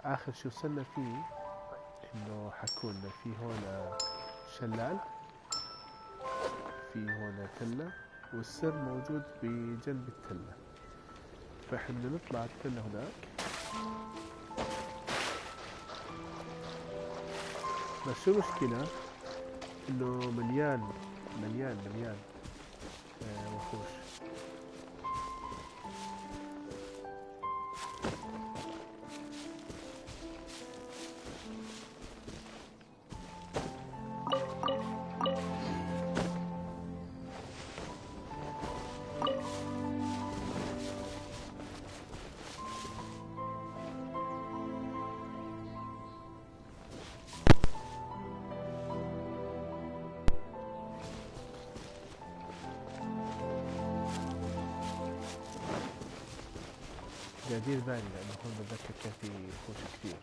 آخر شي وصلنا فيه إنه حكولنا في هون شلال، في هون تلة، والسر موجود بجنب التلة، فإحنا بدنا نطلع التلة هناك. بس شو المشكلة؟ إنه مليان مليان مليان وحوش. دير بالي لأنه هون بتذكر كان في وحوش كثير.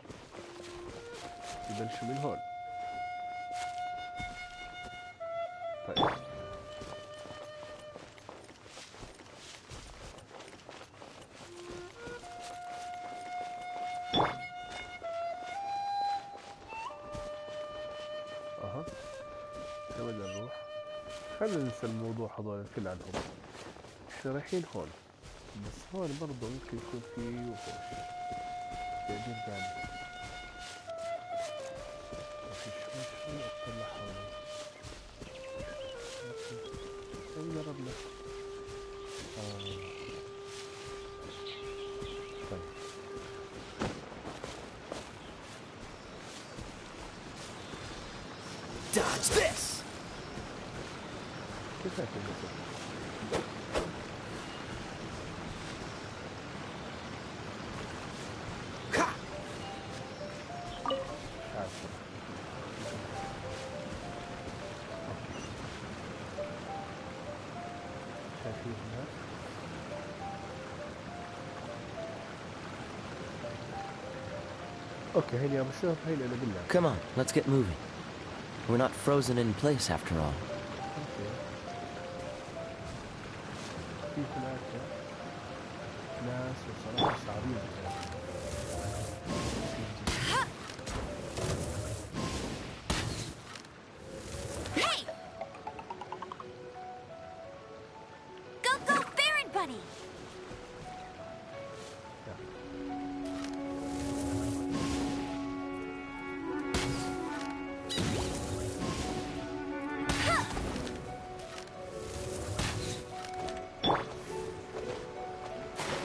يبلشوا من هون. طيب اها وين بدنا نروح؟ خلينا ننسى الموضوع هذول كل عنهم. احنا رايحين هون، بس هون برضه ممكن يكون في وحوش. دير بالي. شوي اطلع حولي. وين قربنا؟ طيب Dodge this. كيف هيك الموضوع؟ اوكي هيني ابو الشهر هيني انا بالله. Come on, let's get moving. We're not frozen in place after all. اوكي. في هناك ناس وصراحة صعبين. Hey! Go, Baron Bunny!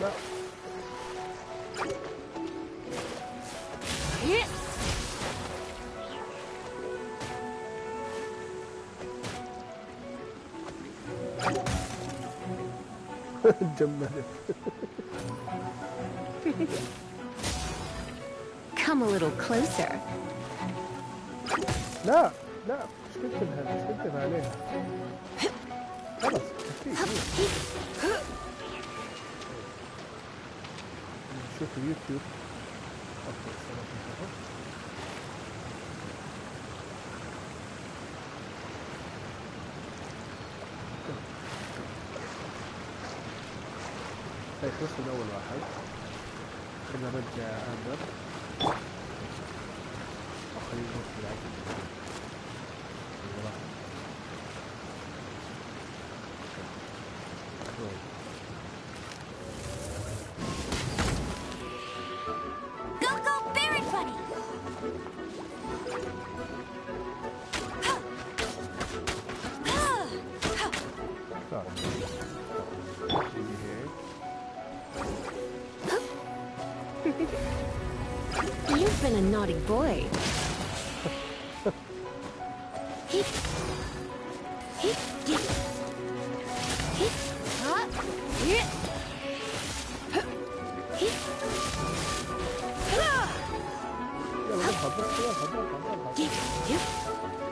لا تجملت. Come a little closer. لا لا مش بنتبه عليها. خلص كفيك. شوف يوتيوب. اوكي هاي خلصنا من اول واحد. خلينا نرجع اندر. خلينا نروح بالعكس. Go, Baron Bunny! You've been a naughty boy.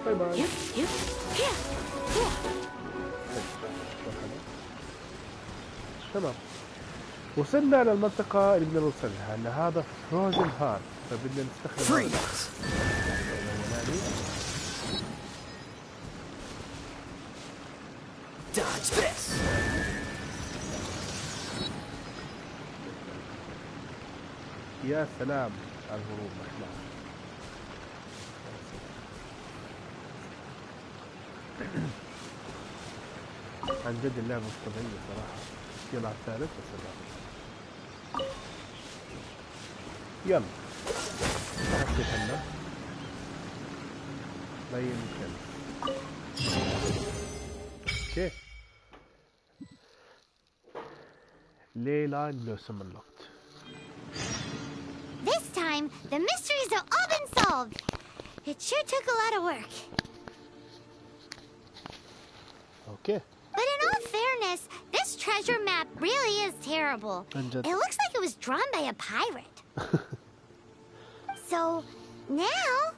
باي باي. تمام وصلنا للمنطقة اللي بدنا نوصلها ان هذا فروزن هارت فبدنا نستخدم Dodge this. يا سلام الهروب محلاها. عن جد اللعبة مش طبيعية صراحة. يلا على الثالث بس الرابع. يلا حسيت هلا لا يمكن. اوكي ليلاين بلوسم unlocked. This time, the mysteries have all been solved. It sure took a lot of work. اوكي But in all fairness, this treasure map really is terrible. عن جد. It looks like it was drawn by a pirate. So, now...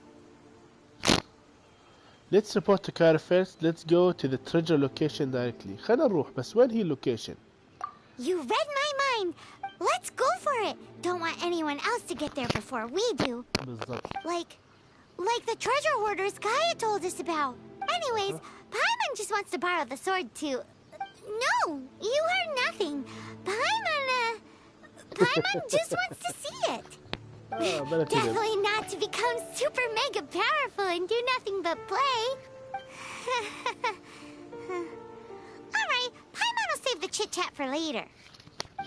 Let's report to Kara first. Let's go to the treasure location directly. خلينا نروح بس وين هي اللوكيشن؟ You read my mind. Let's go for it. Don't want anyone else to get there before we do. بالضبط. Like the treasure hoarders Gaia told us about. Anyways, Paimon just wants to borrow the sword to... No, you heard nothing. Paimon just wants to see it. Definitely not to become super mega powerful and do nothing but play. Alright, Paimon will save the chit-chat for later.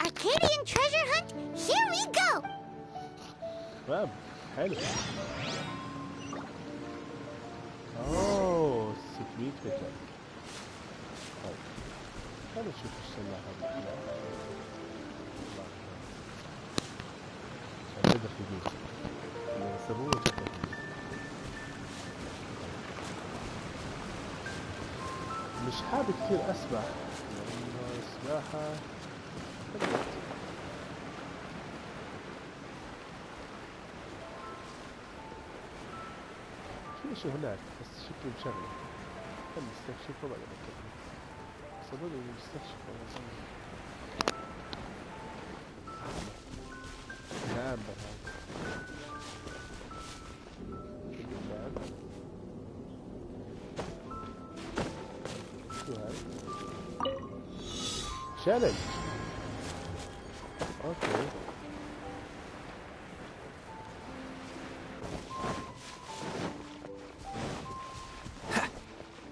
Arcadian treasure hunt, here we go! فاب حلو. اوه سكريت بيتر. طيب خلينا نشوف ايش سلاح هذا. تقدر تجيب اللي يسموه تقدر تجيب. مش حابب كثير اسبح لانه السباحة في شيء هناك بس شكله مشغل. خلنا نستكشفه بعدين نكمل. بس اظن انه نستكشفه نعم بهذا. شو هاي؟ شالنج. اوكي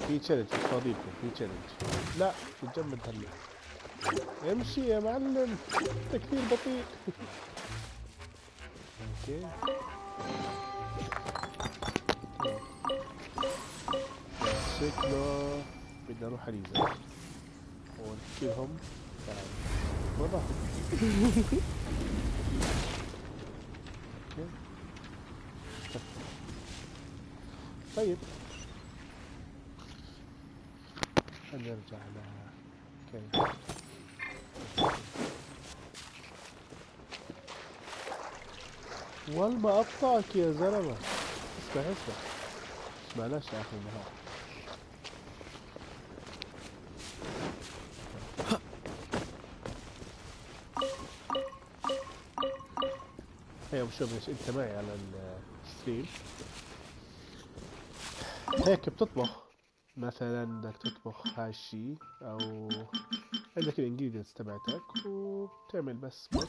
في تشالنج مش فاضيلكم. في تشالنج. لا تتجمد هلا. امشي يا معلم انت كثير بطيء. اوكي شكله بدنا نروح عليزا ونحكيلهم تعال وضع. اوكي طيب نرجع لها. اوكي والله اقطعك يا زلمه. اسمع اسمعناش يا اخي النهار. هيا وشوف ليش انت معي على الستريم هيك بتطبخ مثلا بدك تطبخ هاي الشي او عندك الانجريدينتس تبعتك وبتعمل بس كوك.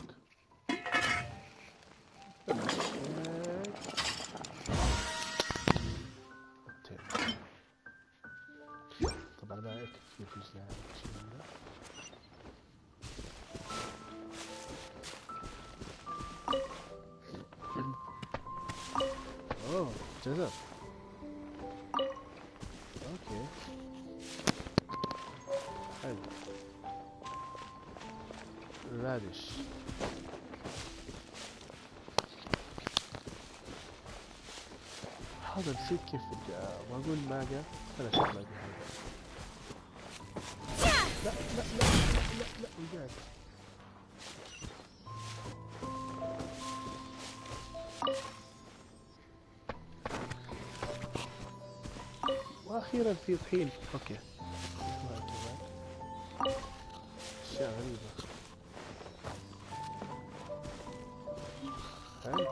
طبعا ما هيك كثير في جلال. اوه جزر. اوكي حلو. رادش. هذا نسيت كيف بدي اقول ماجا. خلنا نشوف ماجا هذا. لا لا لا لا لا رجعت. واخيرا في طحين. اوكي اشياء غريبة. هاي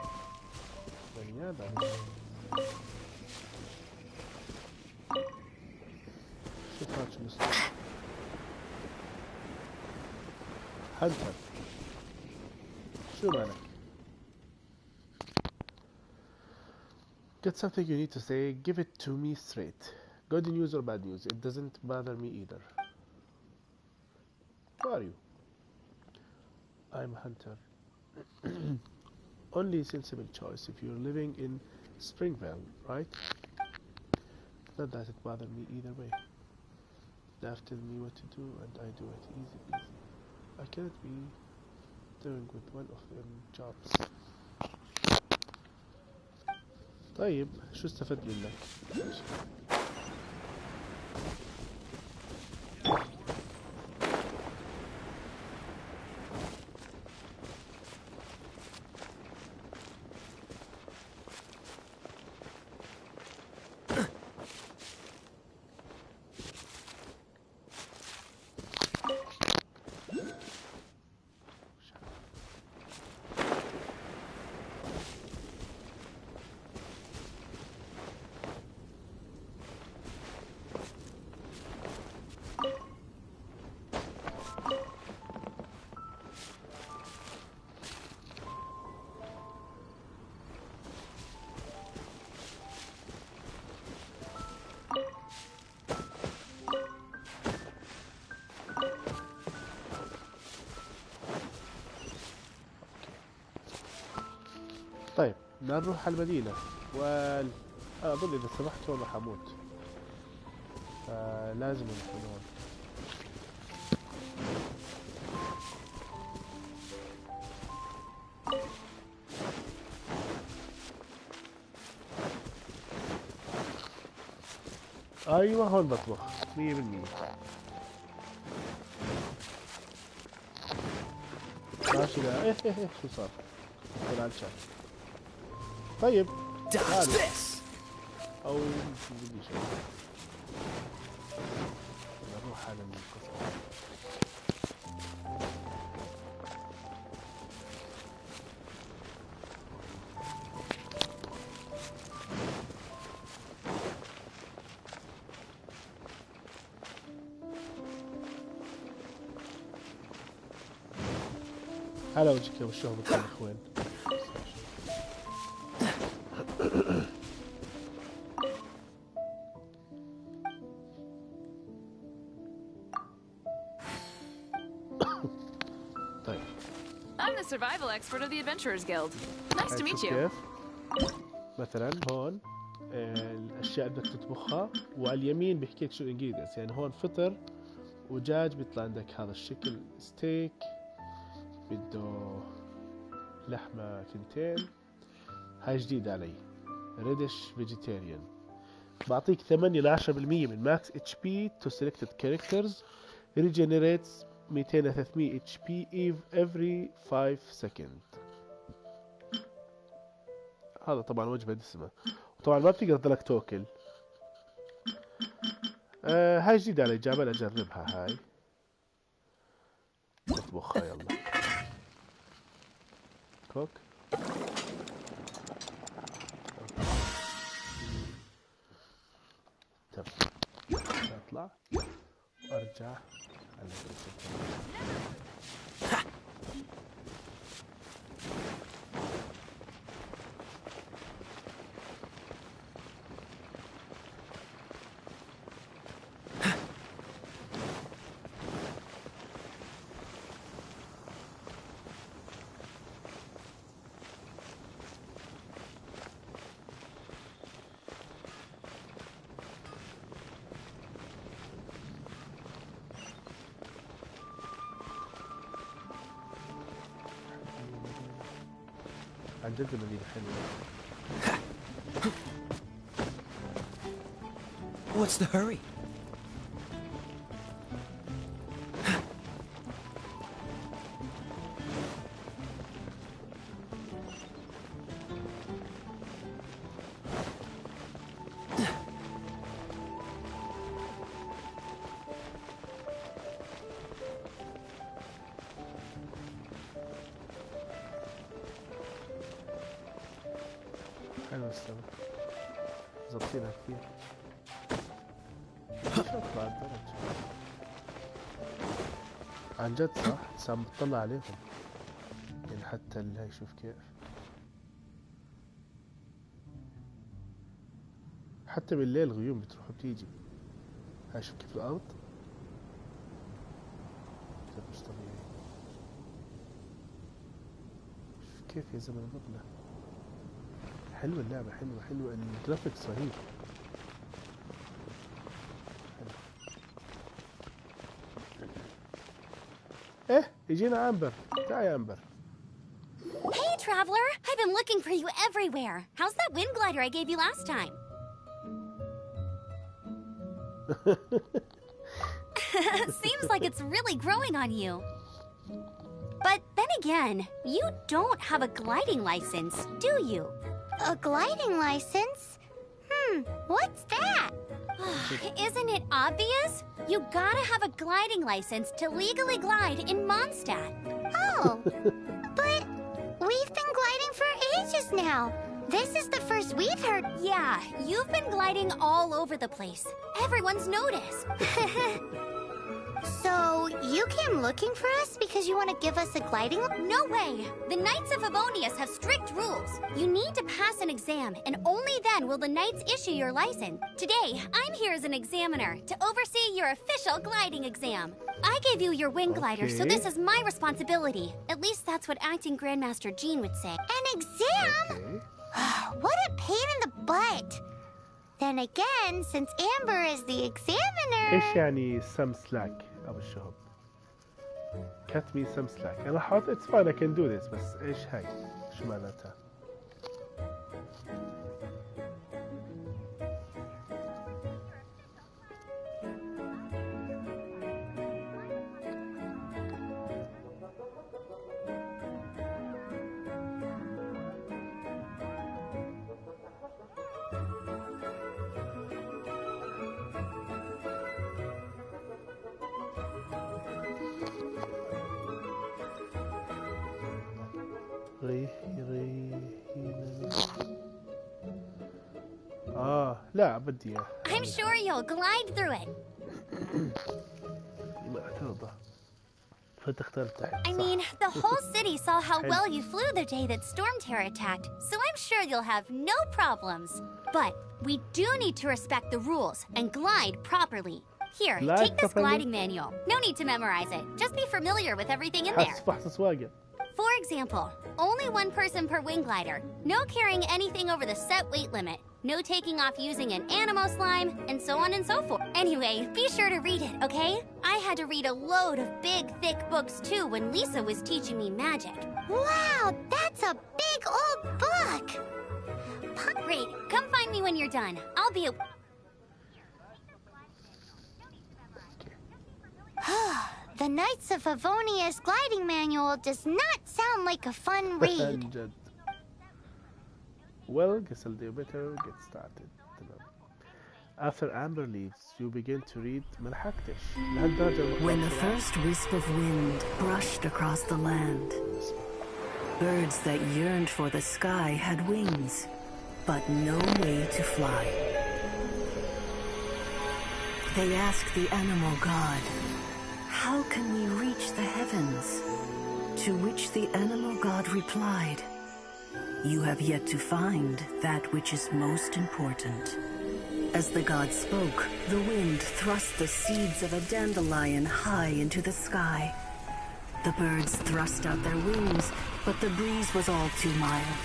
بنيادة. شوف هاد شو مسوي. هنتر شو مالك؟ Get something you need to say, give it to me straight. Good news or bad news, it doesn't bother me either. Who are you? I'm a hunter. Only sensible choice if you're living in Springville, right? Not that it bothered me either way. Staff tell me what to do and I do it easy peasy. I cannot be doing with one of them jobs. طيب شو استفدت منك؟ طيب نروح على المدينة أظن إذا سمحت والله حموت فلازم نروح هون. أيوة هون بطبخ 100%. ماشي لا إيه شو صار؟ طلع الشات. طيب تعالوا او بدي شيء نروح على القصر. هلا وجهك يا وشوه بكل اخوان. I'm the survival expert of the Adventurers Guild. Nice to meet you. كيف مثلا هون الاشياء اللي بدك تطبخها وعلى اليمين بيحكي لك شو الانجريدينتس، يعني هون فطر ودجاج بيطلع عندك هذا الشكل ستيك، بده لحمة كنتين، هاي جديدة علي ريدش فيجيتيريان. بعطيك 8 ل 10% من ماكس اتش بي تو سيلكتد كاركترز، ريجنريتس 200 ل 300 اتش بي every 5 سكند. هذا طبعا وجبة دسمة وطبعا ما بتقدر تضلك توكل. هاي جديدة علي جابل اجربها، هاي نطبخها يلا. كوك اطلع وارجع على عن جد المدينة حلوة. What's the hurry? حلوة السما ظبطينها كثير. شو اطلع الدرج عن جد صح؟ بس عم بتطلع عليهم يعني حتى اللي هاي شوف كيف حتى بالليل غيوم بتروح وبتيجي. هاي شوف كيف الأرض كيف مش طبيعي. شوف كيف يا زلمة المبنى. حلوة اللعبة، حلوة الجرافيكس رهيب. ايه يجينا امبر. تعال يا امبر. Hey, traveler! I've been looking for you everywhere. How's that wind glider I gave you last time? Seems like it's really growing on you. But then again, you don't have a gliding license, do you? A gliding license? What's that? Isn't it obvious? You gotta have a gliding license to legally glide in Mondstadt. Oh, but we've been gliding for ages now. This is the first we've heard. Yeah, you've been gliding all over the place. Everyone's noticed. So, you came looking for us because you want to give us a gliding? No way! The Knights of Favonius have strict rules. You need to pass an exam, and only then will the Knights issue your license. Today, I'm here as an examiner to oversee your official gliding exam. I gave you your wing glider, so this is my responsibility. At least that's what Acting Grandmaster Jean would say. An exam? Okay. What a pain in the butt. Then again, since Amber is the examiner... ايش يعني some slack ابو الشهب؟ cut me some slack. انا حاط it's fine I can do this بس ايش هاي؟ شو معناتها؟ لا بدي اياه. I'm sure you'll glide through it. ما ترضى. فتختار تحت. I mean, the whole city saw how well you flew the day that Storm Terror attacked, so I'm sure you'll have no problems. But we do need to respect the rules and glide properly. Here, take this gliding manual. No need to memorize it. Just be familiar with everything in there. For example, only one person per wing glider. No carrying anything over the set weight limit. No taking off using an animo slime, and so on and so forth. Anyway, be sure to read it, okay? I had to read a load of big, thick books too when Lisa was teaching me magic. Wow, that's a big old book! Great, come find me when you're done. I'll be The Knights of Favonius gliding manual does not sound like a fun read. Well, guess I'll do better. Get started. After Amber leaves, you begin to read ملحقتش. When the first wisp of wind brushed across the land, birds that yearned for the sky had wings, but no way to fly. They asked the animal god, "How can we reach the heavens?" To which the animal god replied, "You have yet to find that which is most important." As the god spoke, the wind thrust the seeds of a dandelion high into the sky. The birds thrust out their wings, but the breeze was all too mild,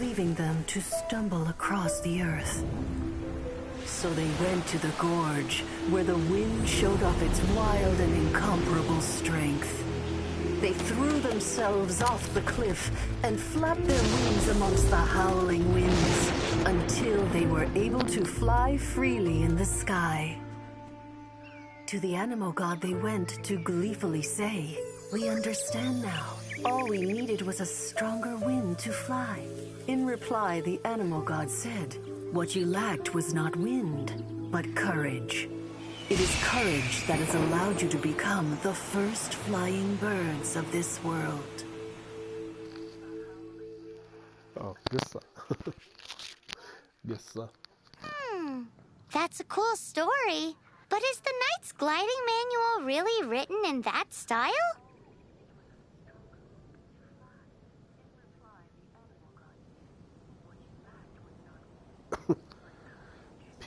leaving them to stumble across the earth. So they went to the gorge, where the wind showed off its wild and incomparable strength. They threw themselves off the cliff and flapped their wings amongst the howling winds until they were able to fly freely in the sky. To the animal god they went to gleefully say, "We understand now. All we needed was a stronger wind to fly." In reply, the animal god said, "What you lacked was not wind, but courage. It is courage that has allowed you to become the first flying birds of this world." Oh, قصة. قصة. That's a cool story. But is the Knight's gliding manual really written in that style?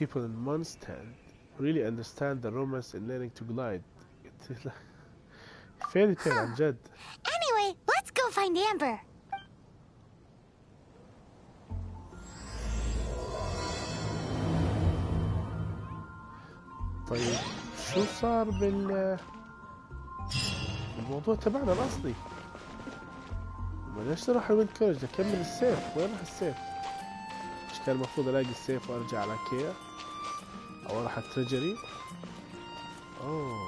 people in Mondstadt really understand the romance in learning to glide. fairy tale عن جد. Anyway, let's go find Amber. طيب شو صار بالموضوع تبعنا الأصلي؟ ليش نروح الوينكورج نكمل السيف؟ وين راح السيف؟ مش كان المفروض الاقي السيف وارجع على كيا؟ او اروح التريجري؟ اوه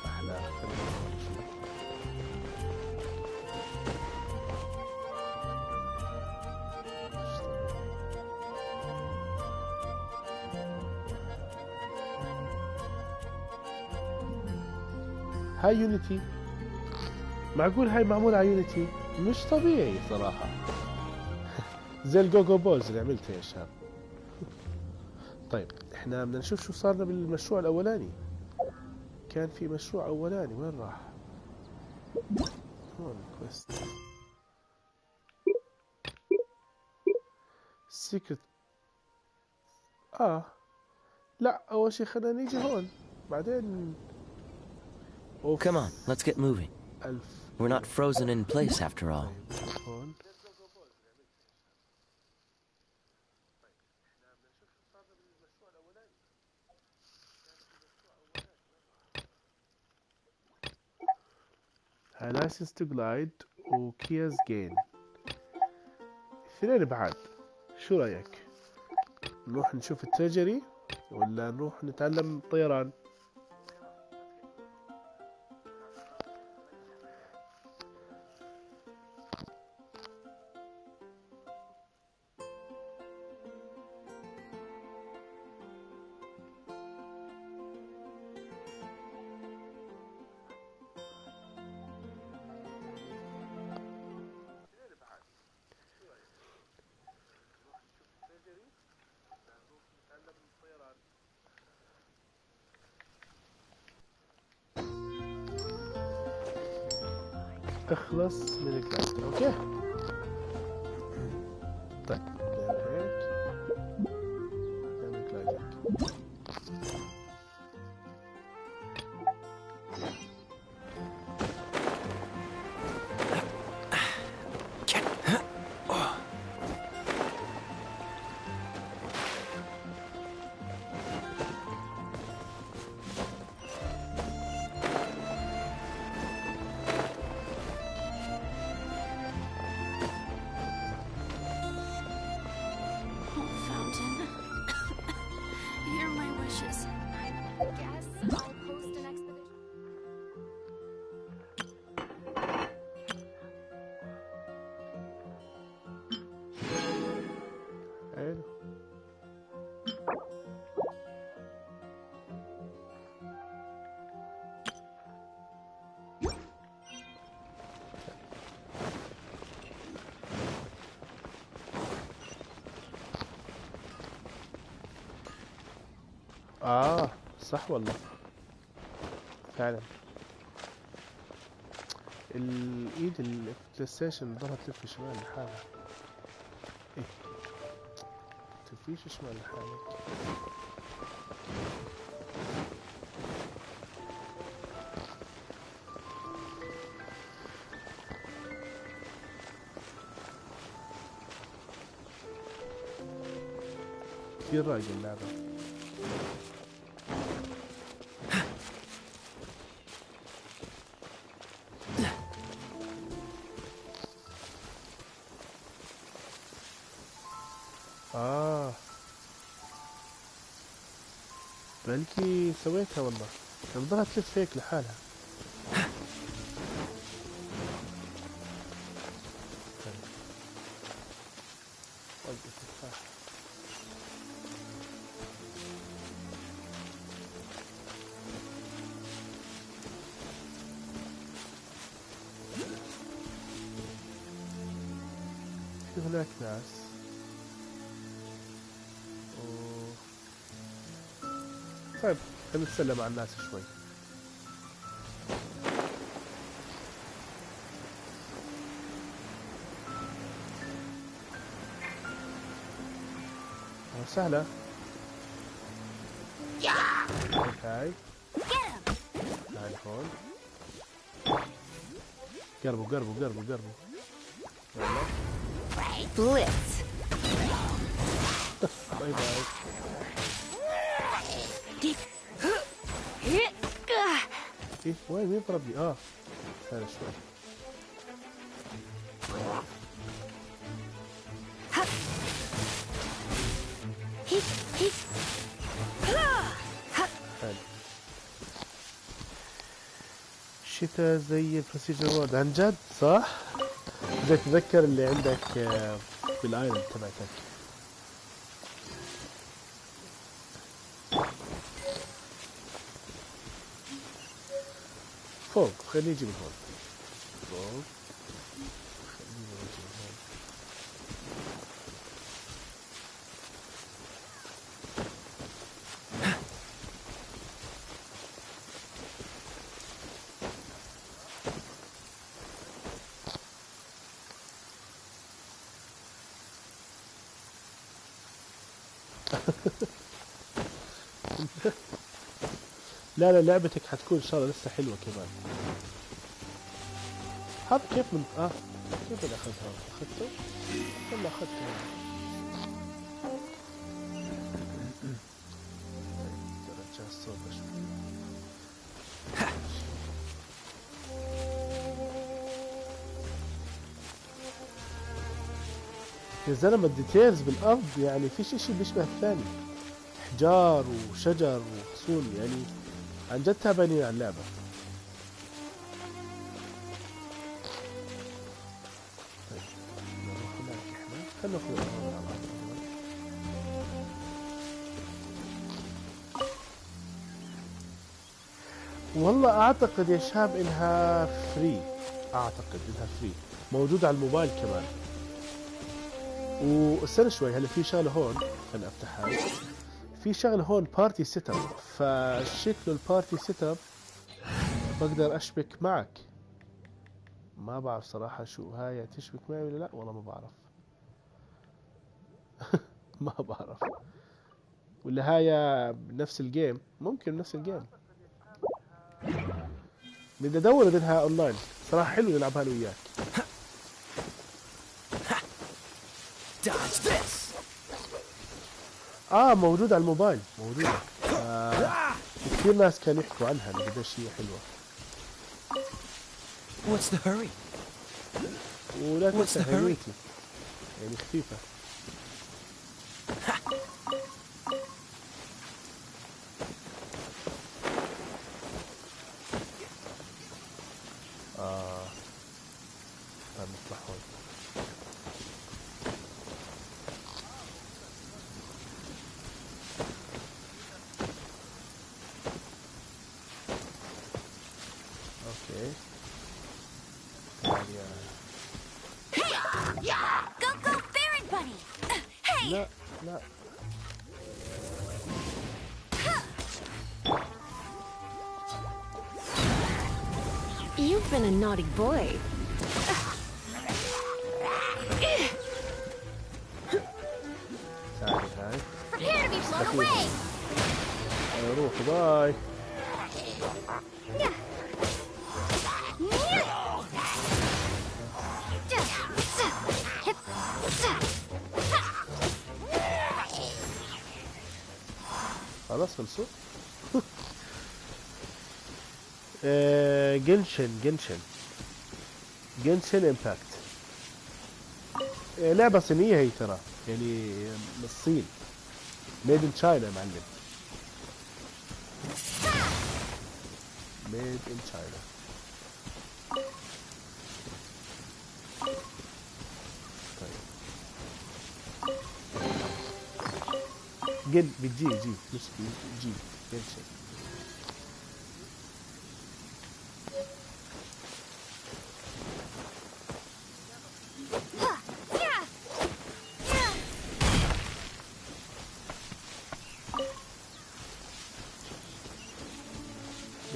احلى. هاي يونيتي، معقول هاي معمولة على يونيتي؟ مش طبيعي صراحة. زي الجوجو بوز اللي عملته يا شباب. طيب احنا بدنا نشوف شو صارنا بالمشروع الاولاني. كان في مشروع اولاني وين راح؟ هون كويست سيكرت. لا اول شي خلينا نيجي هون بعدين. Come on, let's get moving. We're not frozen in place after all. هون. license to glide وكياز جين اثنين بعد. شو رأيك؟ نروح نشوف التريجري ولا نروح نتعلم طيران؟ اخلص من الجلايد. اوكي طيب نعمل هيك، نعمل جلايد هيك. صح والله فعلا. الايد البلاي ستيشن ضلها تلف شمال لحالها. ايه تلفيش شمال لحالك. كثير رايقة اللعبة. بلكي سويتها والله، كان ضلها تلف هيك لحالها. في هناك ناس. طيب خلينا نتسلى مع الناس شوي. سهلة. هاي تعال هون. قربوا قربوا قربوا قربوا. يلا Blitz. باي باي. ايه وين مين ضربني؟ ثاني شوي. حلو. شتا زي البروسيجر وورد عن جد صح؟ بدك تتذكر اللي عندك بالايلاند تبعتك. فوق خليني اجي من هون. فوق خليني اجي من هون. لا لا لعبتك حتكون ان شاء الله لسه حلوه كمان. هذا كيف من كيف اللي اخذها؟ اخذته؟ والله اخذته. رجع الصوت شوي. يا زلمه الديتيلز بالارض يعني فيش اشي بيشبه الثاني. احجار وشجر وحصول يعني عن جد تعبانين على اللعبة. طيب نروح هناك احنا. خلنا ناخذ الأمر على الأرض. والله أعتقد يا شباب إنها فري. أعتقد إنها فري. موجودة على الموبايل كمان. واستنى شوي هلا في شغلة هون. خليني أفتحها. في شغله هون بارتي سيت اب. فشكله البارتي سيت اب بقدر اشبك معك. ما بعرف صراحة شو هاي تشبك معي ولا لا. والله ما بعرف. ما بعرف. ولا هاي نفس الجيم. ممكن نفس الجيم. بدي ادور اذا انها اونلاين. صراحة حلو نلعبها انا وياك. موجودة على الموبايل. موجودة. كثير ناس كانوا يحكوا عنها قديش هي حلوة. What's the hurry? ولا تنسى هويتي يعني خفيفة. نطلع هون. اوكي. Go, Baron Bunny! Hey! لا لا. You've been a naughty boy. تعالي هاي. Prepare to be blown away! روح باي. خلاص خلصوا. جنشن امباكت. لعبة صينية هي ترى يعني من الصين. ميد ان تشاينا يا معلم. ميد ان تشاينا. طيب بتجي مش بتجي جنشن.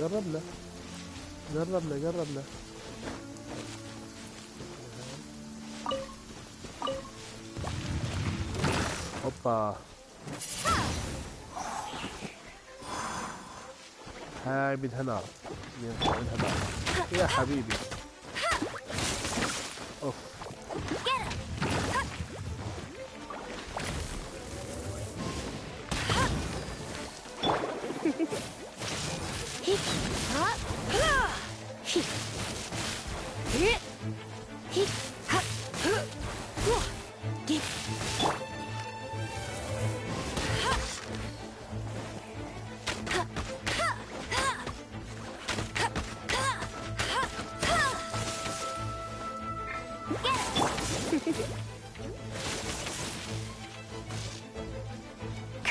قربنا. هوبا هاي بدها نار. بدها نار يا حبيبي. اوف.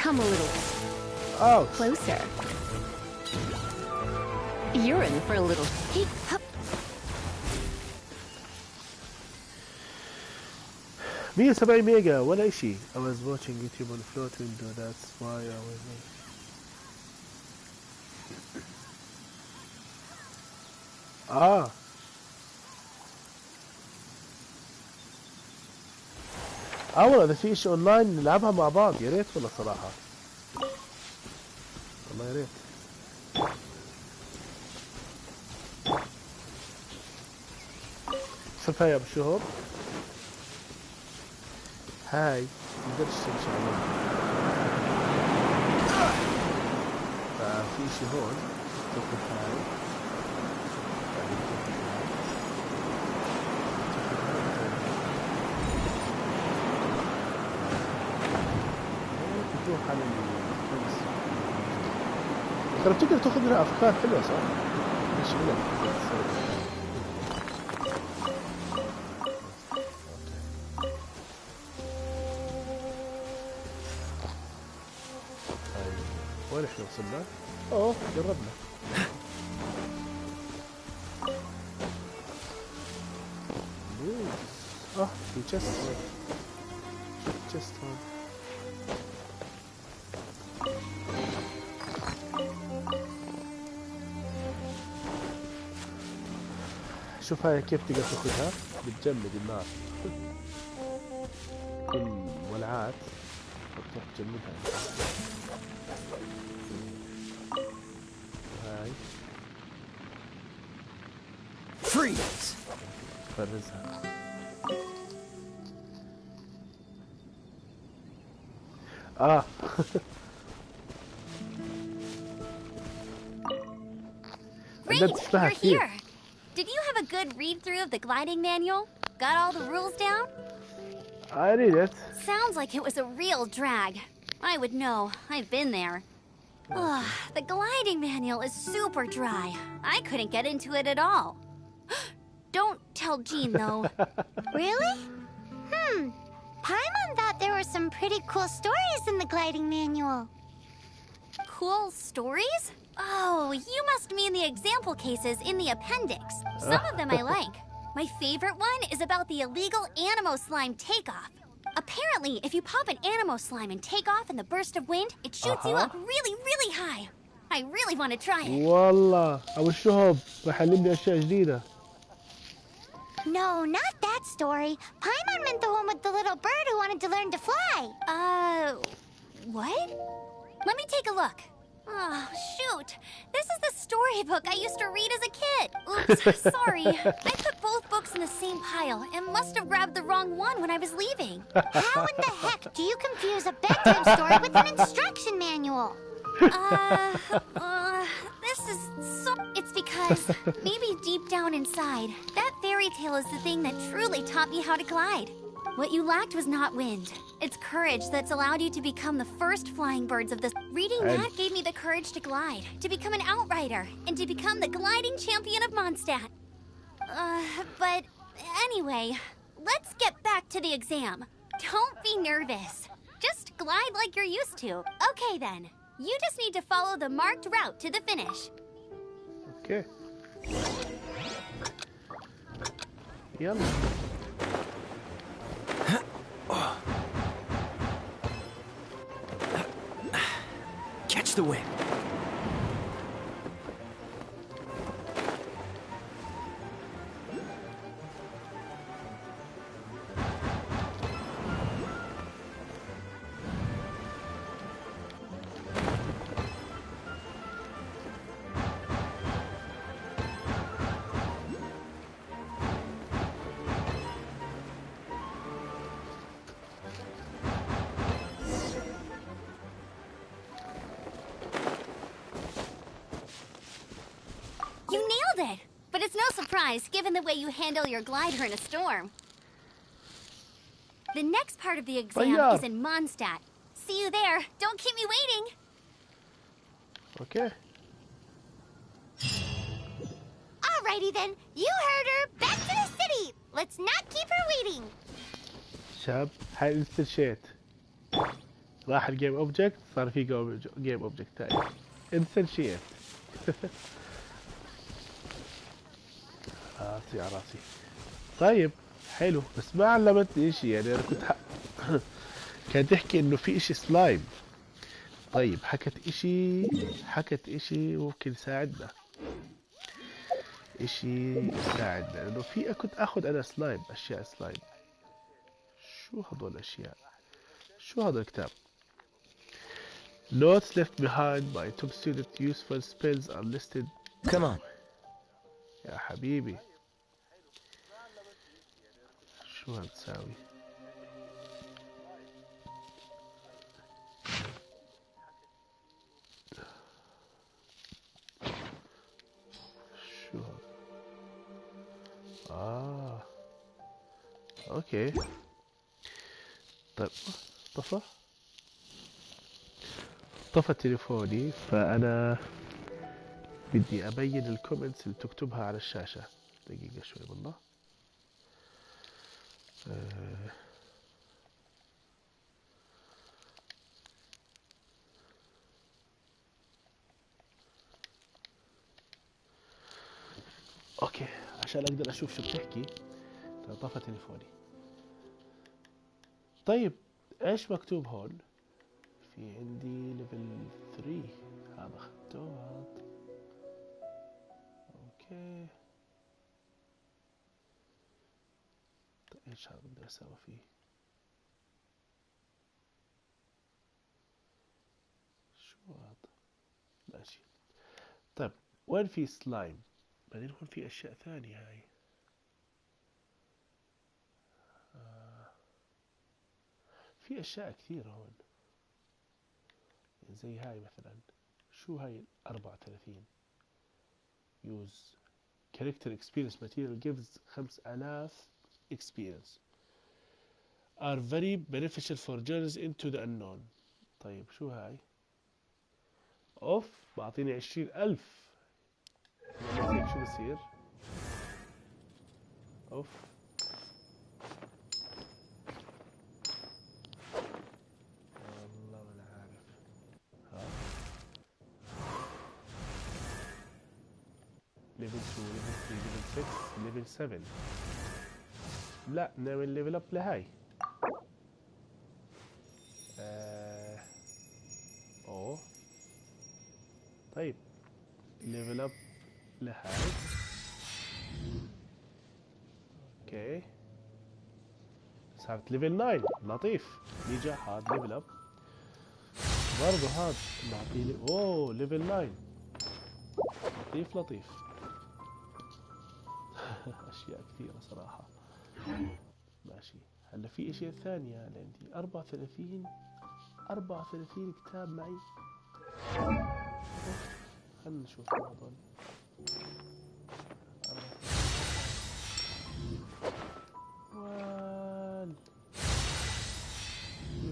Come a little اوه. closer. You're in for a little. 170 ميجا ولا شيء. I was watching YouTube on float window. That's why I was. والله اذا في شيء اونلاين نلعبها مع بعض يا ريت والله صراحة. والله يا ريت. شوف هاي يا ابو شهور. هاي نقدرش نمشي عليها. ففي شيء هون تاخذ هاي. تروح على الخمس. ترى بتقدر تاخذ منها افكار حلوه صح؟ مش غلط. وين احنا وصلنا؟ اوه جربنا. في تشست هون. تشست هون. شوف هاي كيف تقدر تاخذها. بتجمد النار. كل ولعات تروح تجمدها. هاي Freeze! فرزها. Great, you're here. Did you have a good read-through of the gliding manual? Got all the rules down? I read it. Sounds like it was a real drag. I would know. I've been there. Ugh, the gliding manual is super dry. I couldn't get into it at all. Don't tell Jean, though. Really? Paimon thought there were some pretty cool stories in the gliding manual. Cool stories? Oh, you must mean the example cases in the appendix. Some of them I like. My favorite one is about the illegal Animo slime takeoff. Apparently, if you pop an Animo slime and take off in the burst of wind, it shoots you up really, really high. I really want to try it. والله أبو الشهب بحلمني أشياء جديدة. No, not that story. Paimon meant the one with the little bird who wanted to learn to fly. What? Let me take a look. Oh, shoot. This is the storybook I used to read as a kid. Oops, sorry. I put both books in the same pile and must have grabbed the wrong one when I was leaving. How in the heck do you confuse a bedtime story with an instruction manual? This is so... It's because maybe deep down inside, that fairy tale is the thing that truly taught me how to glide. What you lacked was not wind. It's courage that's allowed you to become the first flying birds of the... Reading that gave me the courage to glide, to become an outrider, and to become the gliding champion of Mondstadt. But anyway, let's get back to the exam. Don't be nervous. Just glide like you're used to. Okay then. You just need to follow the marked route to the finish. Okay. يلا. Catch the wind. nailed it! But it's no surprise, given the way you handle your glider in a storm. The next part of the exam is in Mondstadt. See you there. Don't keep me waiting. اوكي. Alrighty then. You heard her. Back to the city. Let's not keep her waiting. شاب هاي انستنشيت. راح الجيم اوبجكت صار في جيم اوبجكت ثاني. انستنشيت. راسي على راسي. طيب حلو بس ما علمتني اشي يعني انا كنت كانت تحكي انه في اشي سلايم. طيب حكت اشي ممكن يساعدنا. اشي يساعدنا لانه في كنت اخذ انا سلايم اشياء سلايم. شو هدول الاشياء؟ شو هذا الكتاب؟ Notes left behind by top student useful spells are listed. Come on. يا حبيبي شو هتساوي؟ شو هذا؟ اوكي. طيب طفى تليفوني فانا بدي ابين الكومنتس اللي تكتبها على الشاشة. دقيقة شوي والله. اوكي عشان اقدر اشوف شو بتحكي. طفى تليفوني. طيب ايش مكتوب هون؟ في عندي ليفل 3 هذا اخذته هذا. اوكي طيب ايش هذا بدي اسوي فيه؟ شو هذا؟ ماشي. طيب وين في سلايم؟ بعدين هون في اشياء ثانية هاي. في اشياء كثير هون زي هاي مثلا. شو هاي 34 use character experience material gives 5000 experience are very beneficial for journeys into the unknown. طيب شو هاي؟ اوف بعطيني 20000. هيك شو بصير؟ اوف والله ولا عارف. ليفل 2 ليفل 3 ليفل 6 ليفل 7. لا نعمل ليفل اب لهاي. اوه طيب ليفل اب لهاي. اوكي صارت ليفل 9 لطيف. نيجا هاد ليفل اب برضه هاد نعطيه. اوه ليفل 9 لطيف لطيف. اشياء كثيرة صراحة. ماشي هلا في اشياء ثانية عندي 34 كتاب معي. خلنا نشوف هذول.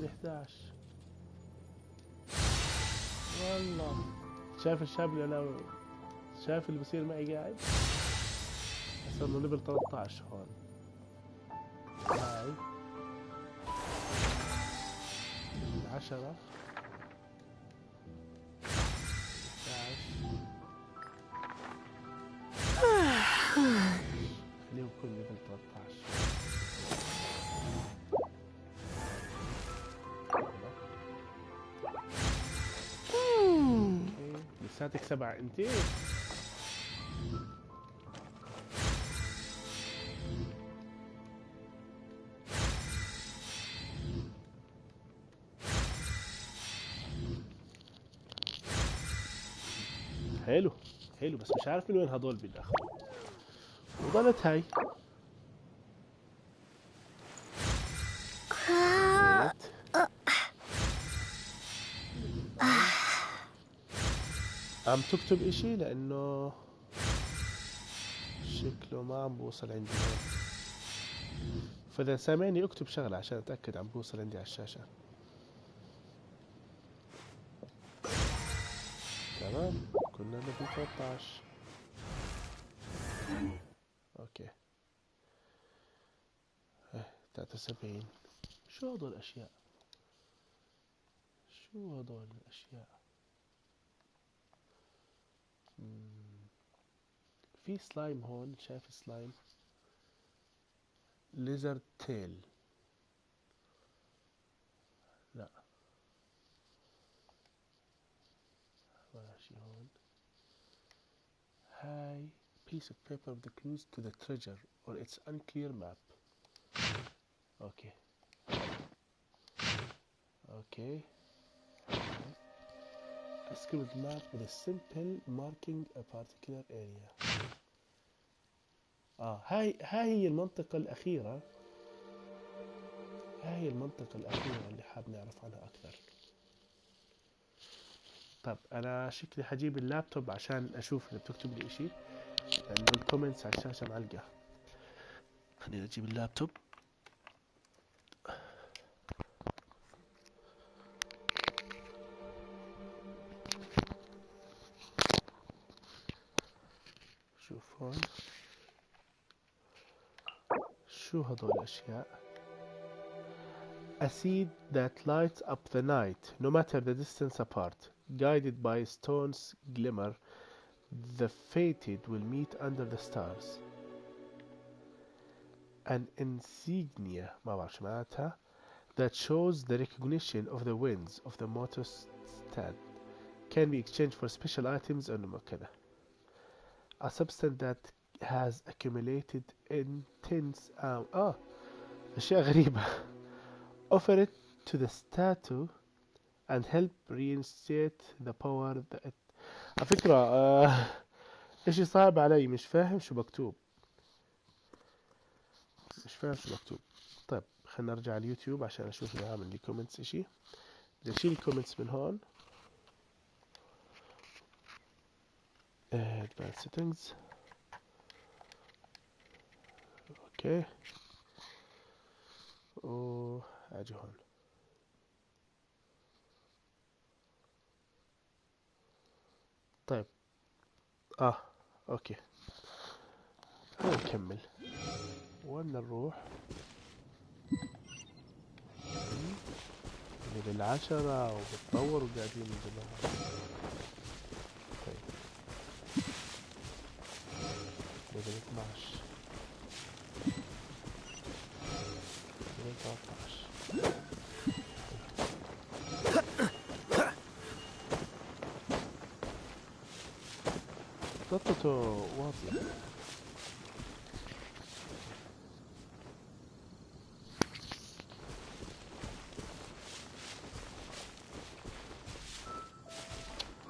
11 والله. شايف الشاب اللي انا شايف اللي بصير معي قاعد صار له ليفل 13 هون. هاي 10 خليهم كل ليفل 13. لساتك 7 انت. حلو حلو بس مش عارف من وين هذول بالاخر. وضلت هاي عم تكتب اشي لانه شكله ما عم بوصل عندي. فإذا سامعني اكتب شغلة عشان أتأكد عم بوصل عندي على الشاشة. تمام، كنا ليفل 13. اوكي 73. شو هدول الأشياء؟ شو هدول الأشياء؟ في سلايم هون، شايف سلايم؟ ليزرد تيل. لا ولا شي هون. هاي piece of paper with the clues to the treasure or its unclear map. اوكي اوكي. A scribbled map with a simple marking a particular area. هاي هي المنطقة الأخيرة. هاي المنطقة الأخيرة اللي حاب نعرف عنها أكثر. طب أنا شكلي حجيب اللابتوب عشان أشوف إذا بتكتب لي إشي، لأنه الكومنتس على الشاشة معلقة. خليني أجيب اللابتوب. شوف هون شو هدول الأشياء. A seed that lights up the night, no matter the distance apart. Guided by a stone's glimmer, the fated will meet under the stars. An insignia, ما بعرف شو معناتها, that shows the recognition of the winds of the motto stand. Can be exchanged for special items and كذا. A substance that has accumulated intense أشياء غريبة. Offer it to the statue and help reinstate the power that على فكرة اشي صعب علي، مش فاهم شو مكتوب. مش فاهم شو مكتوب. طيب خلينا نرجع اليوتيوب عشان اشوف اذا عامل لي كومنتس اشي. بدي اشيل الكومنتس من هون. advanced settings. اوكي واجي هون. طيب اوكي خلينا نكمل. وين نروح؟ للعشرة وبتطور وقاعدين من زمان. طيب ليفل 12 ليفل 13. خطته واضحة.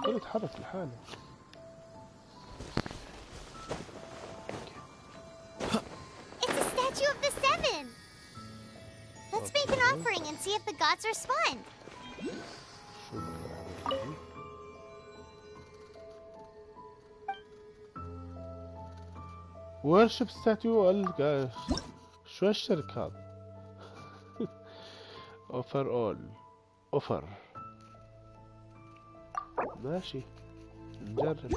كله يتحرك لحاله. It's a statue of the seven. Let's make an offering and see if the gods respond. worship statue. شو هالشركة هذا؟ offer all. offer. ماشي نجرب.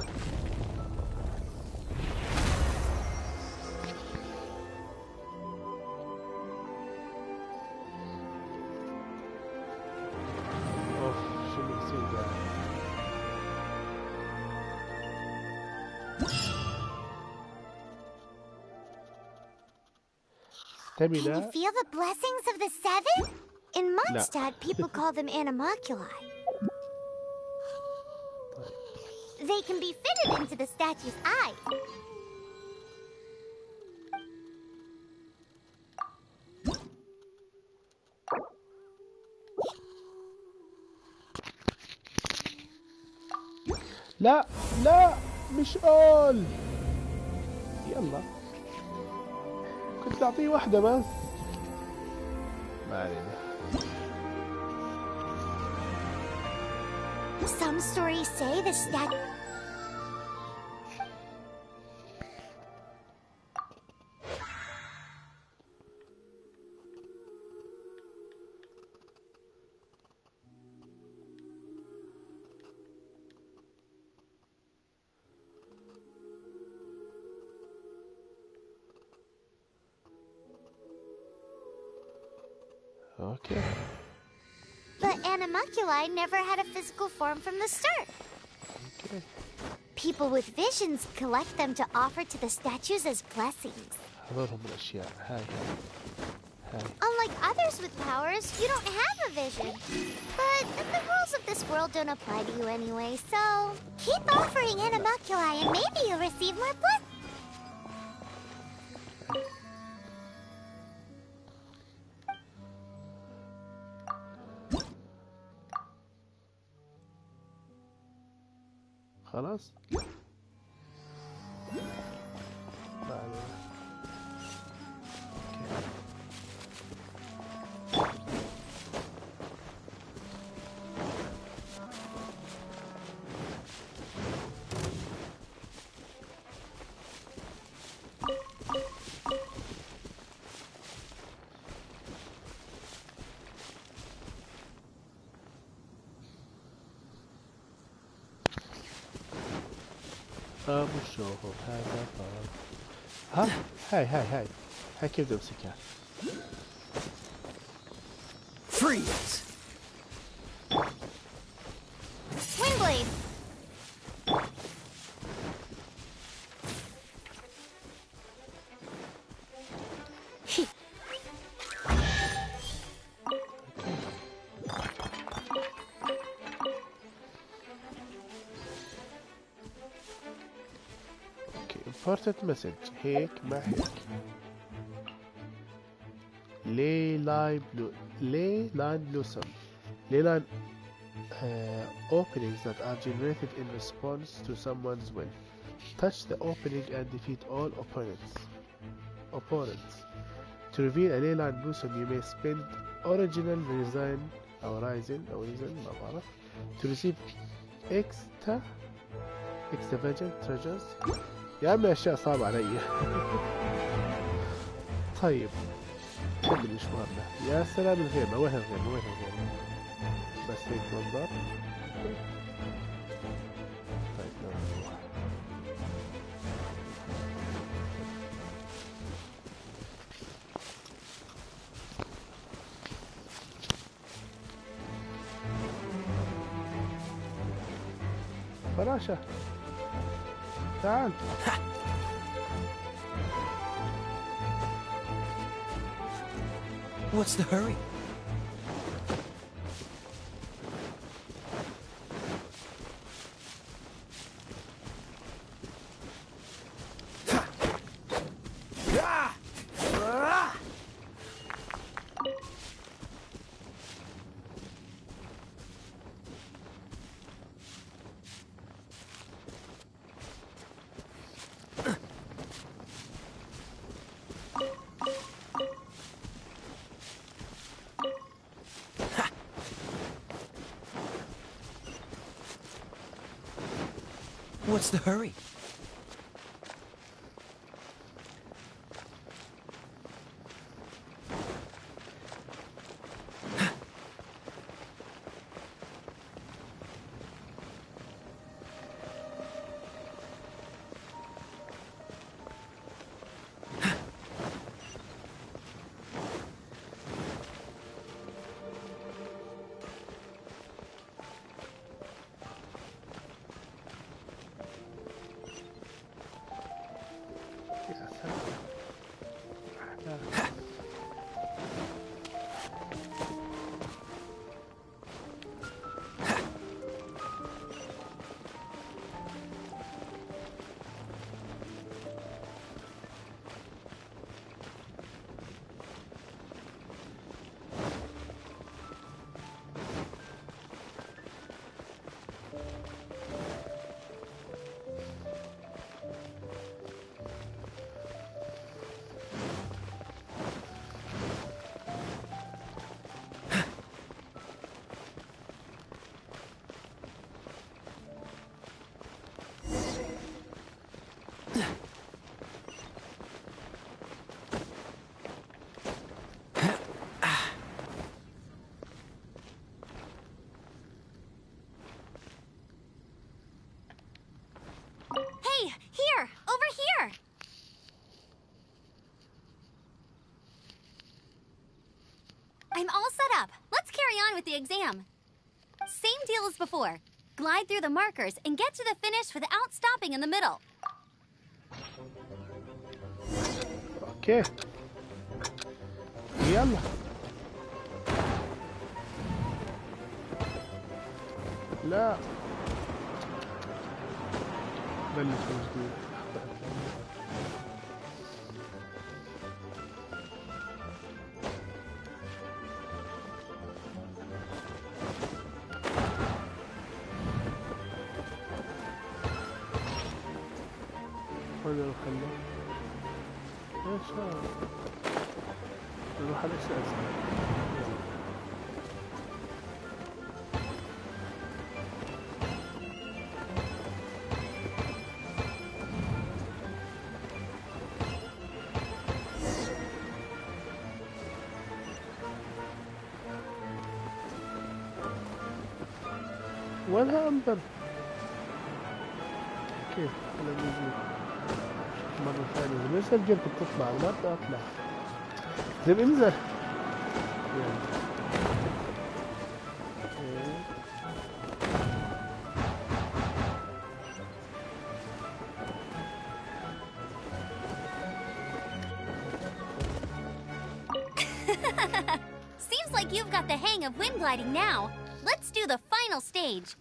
شو اللي بصير قاعد؟ Can you feel the blessings of the seven? In Mondstadt, people call them animalculi. They can be fitted into the statue's eye. لا لا مش اول. يلا كنت اعطيه واحدة بس. ما علينا. Some stories say the statue. Okay. The animalculi never had a physical form from the start. Okay. People with visions collect them to offer to the statues as blessings. هذول هم الأشياء. هاي. Unlike others with powers, you don't have a vision. But the rules of this world don't apply to you anyway, so keep offering animalculi and maybe you'll receive more blessings. خلاص. باب الشوهر هذا باب. ها هاي كيف بدي امسكها؟ Freeze! Windblade! important message. هيك مع هيك. ley line blossom. Ley line openings that are generated in response to someone's will. Touch the opening and defeat all opponents. To reveal a ley line blossom, you may spend original resin أو resin ما بعرف to receive extravagant treasures. يا عمي أشياء صعبة علي. طيب كمل مشوارنا. يا سلام الغيمة. وين الغيمة؟ بس هيك منظر. طيب نروح. فراشة تعال. What's the hurry? What's the hurry? I'm all set up. Let's carry on with the exam. Same deal as before. Glide through the markers and get to the finish without stopping in the middle. اوكي يلا لا بلش من جديد. وين الخلة؟ ايش هذا؟ نروح على الاشياء اسهل. ولا أنبر كيف أنا بيجي مرة ثانية إذا ما سجلت بتطلع ما بدي أطلع زي انزل Seems like you've got the hang of wind gliding now. Let's do the final stage.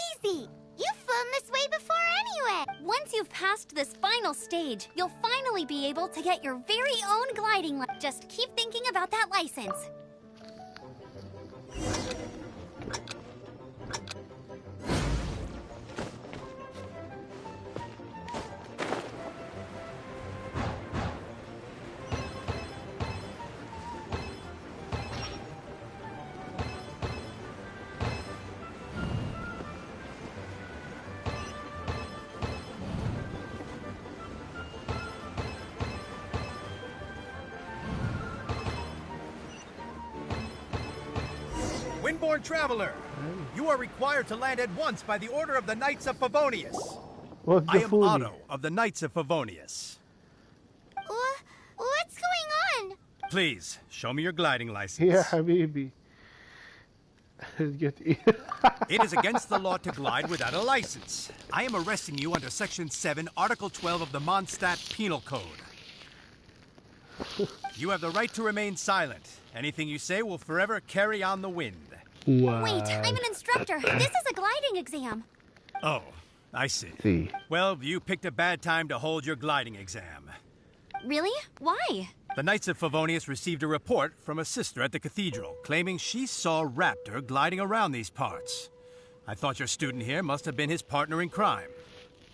Easy! You've flown this way before anyway! Once you've passed this final stage, you'll finally be able to get your very own gliding license. Just keep thinking about that license. Windborne traveler, you are required to land at once by the order of the Knights of Favonius. I am Otto of the Knights of Favonius. What's going on? Please, show me your gliding license. يا حبيبي. It is against the law to glide without a license. I am arresting you under Section 7, Article 12 of the Mondstadt Penal Code. You have the right to remain silent. Anything you say will forever carry on the wind. Wow. Wait, I'm an instructor. This is a gliding exam. Oh, I see. Well, you picked a bad time to hold your gliding exam. Really? Why? The Knights of Favonius received a report from a sister at the cathedral claiming she saw Raptor gliding around these parts. I thought your student here must have been his partner in crime.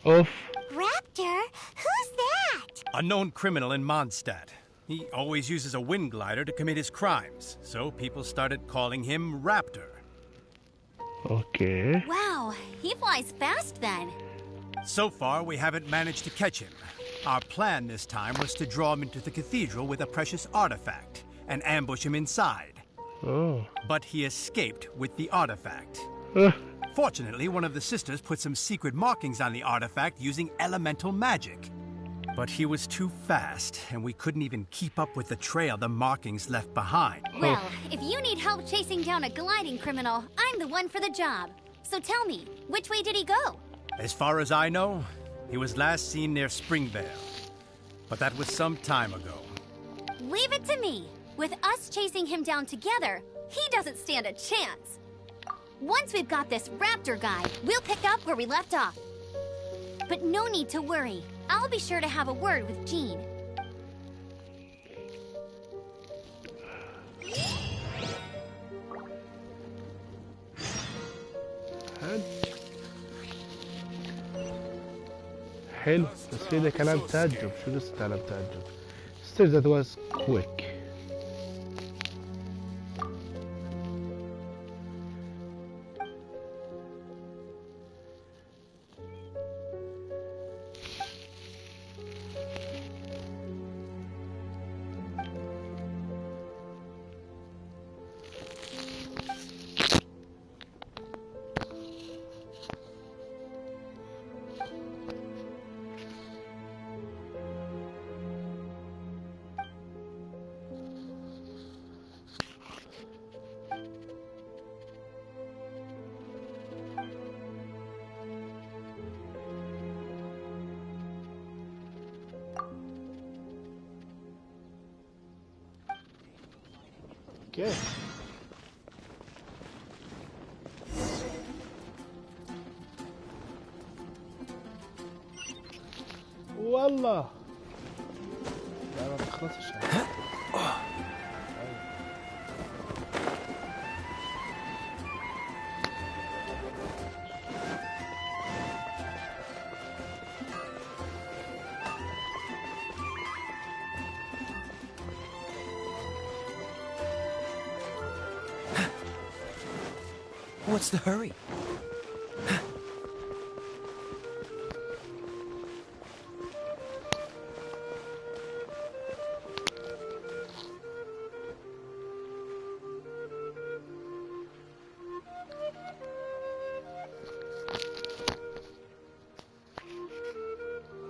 Oof. Raptor? Who's that? A known criminal in Mondstadt. He always uses a wind glider to commit his crimes, so people started calling him Raptor. Okay. Wow, he flies fast then. So far, we haven't managed to catch him. Our plan this time was to draw him into the cathedral with a precious artifact and ambush him inside. Oh. But he escaped with the artifact. Fortunately, one of the sisters put some secret markings on the artifact using elemental magic. But he was too fast, and we couldn't even keep up with the trail the markings left behind. Well, if you need help chasing down a gliding criminal, I'm the one for the job. So tell me, which way did he go? As far as I know, he was last seen near Springvale. But that was some time ago. Leave it to me. With us chasing him down together, he doesn't stand a chance. Once we've got this Raptor guy, we'll pick up where we left off. But no need to worry. I'll be sure to have a word with Jean. حلو بس في ده كلام تعجب شو لسه كلام تعجب still that was quick اوكي والله لا ما تخلصش What's the hurry?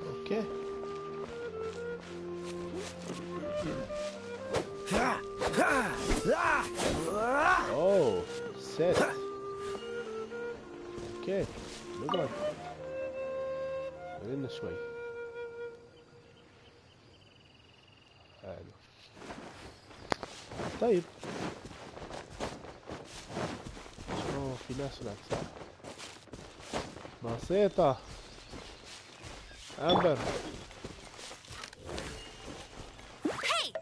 اوكي اوه سيت اوكي نقعد خلينا شوي حلو طيب اوه في ناس هناك صح بسيطة أمبر Hey!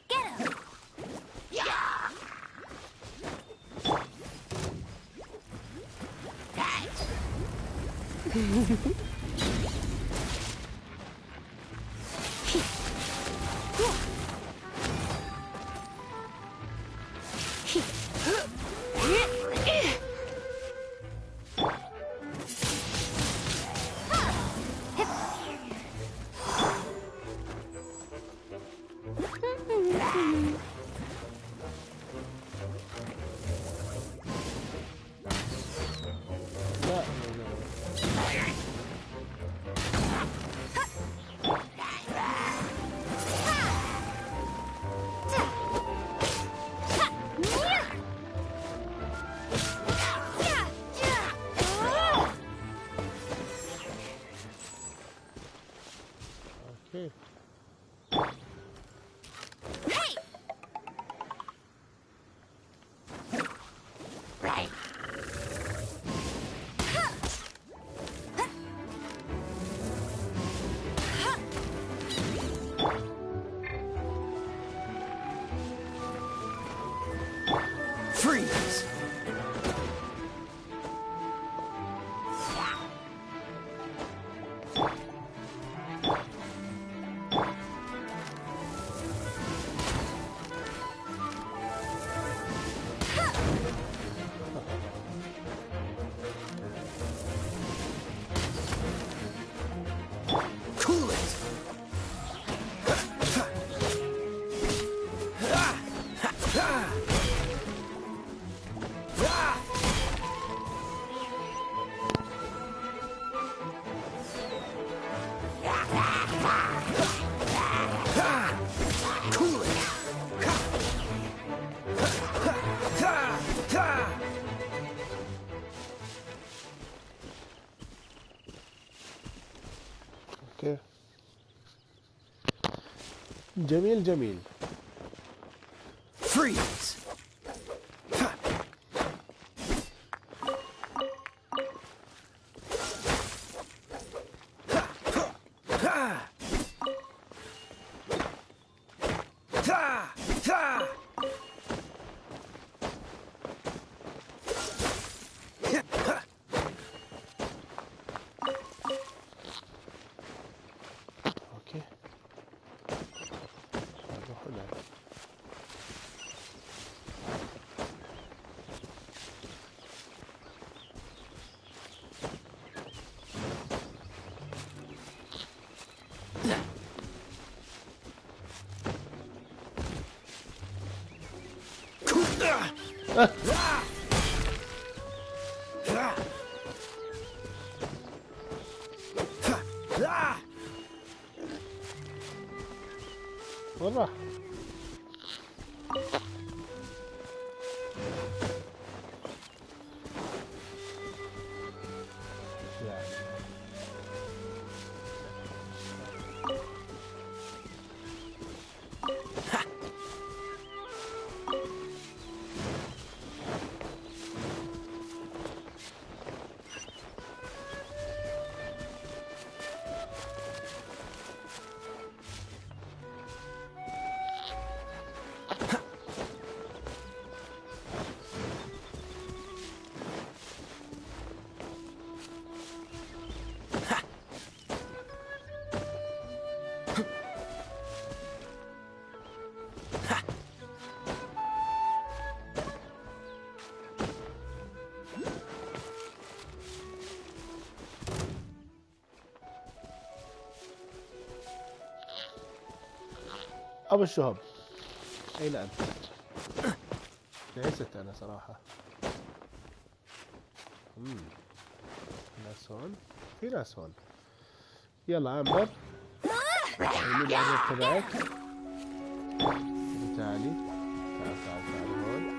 Get him! لا اوكي Hey! Right. Freeze! Cool it! Cool it! اوكي جميل جميل Freeze! اوكي نروح هناك وين راح؟ يعني أبو الشهب، أين أنت؟ ليست أنا صراحة. ناس هون، في ناس هون. يلا عنبر، مين الأمر تبعك؟ تعالي تعال هون.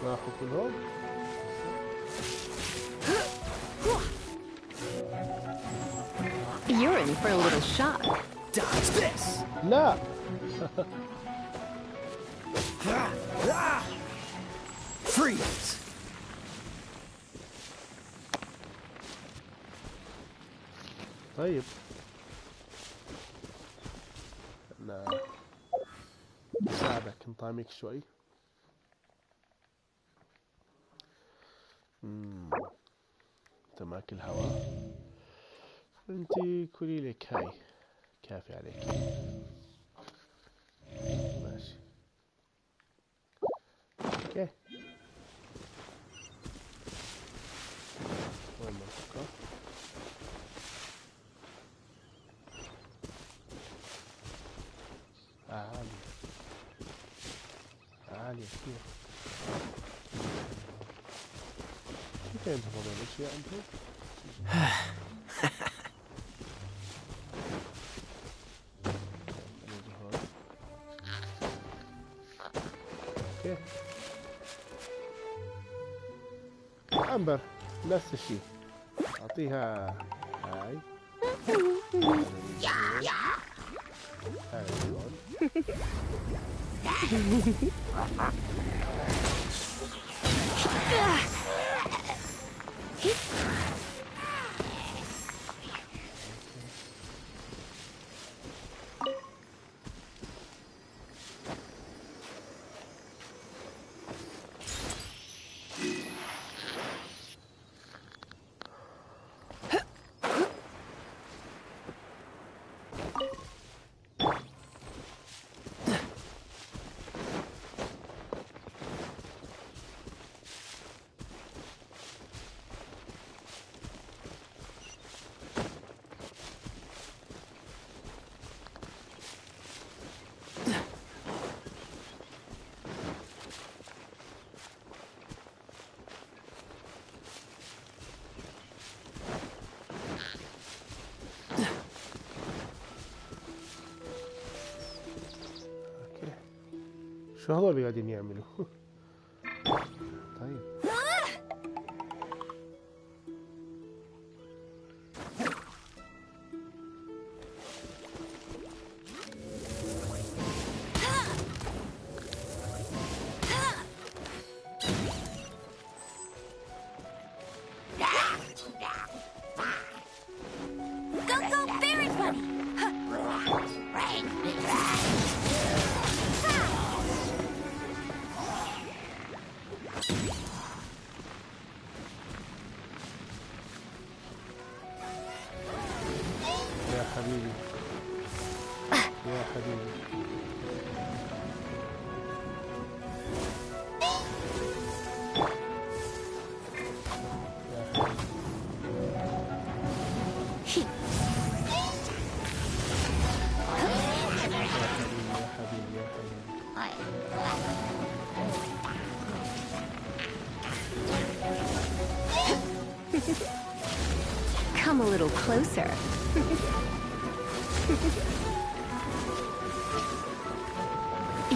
راحوا كلهم. You're in for a little shock. Dodge this! لا. Freeze! طيب أنا أساعدك، نطعمك شوي. أنت ماكل هواء، أنتي كلي لك هاي، كافي عليك. ماشي اوكي. وين المنطقة؟ عالية كثير. كيف ينتظرون الأشياء أنتم؟ اوكي. عنبر نفس الشيء، اعطيها هاي. هاي هون. شو هذول اللي قاعدين يعملوا؟ طيب Come a little closer.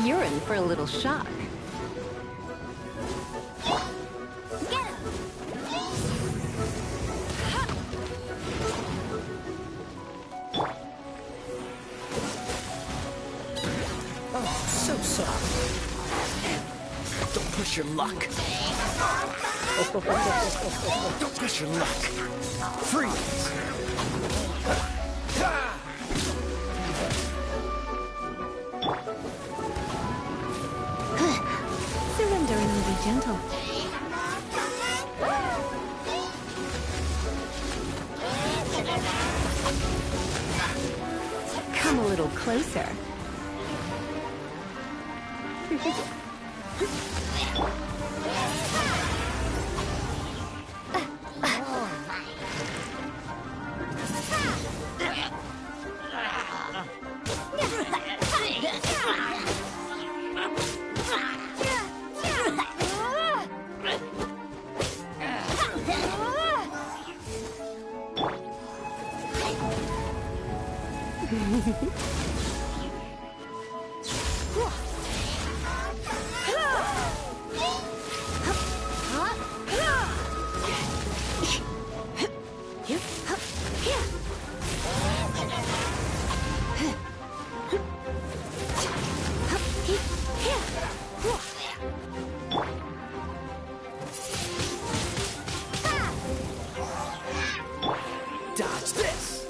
You're in for a little shock. Oh, so soft. Don't push your luck. Don't push your luck. Freeze. Surrendering will be gentle. Come a little closer. Dodge this!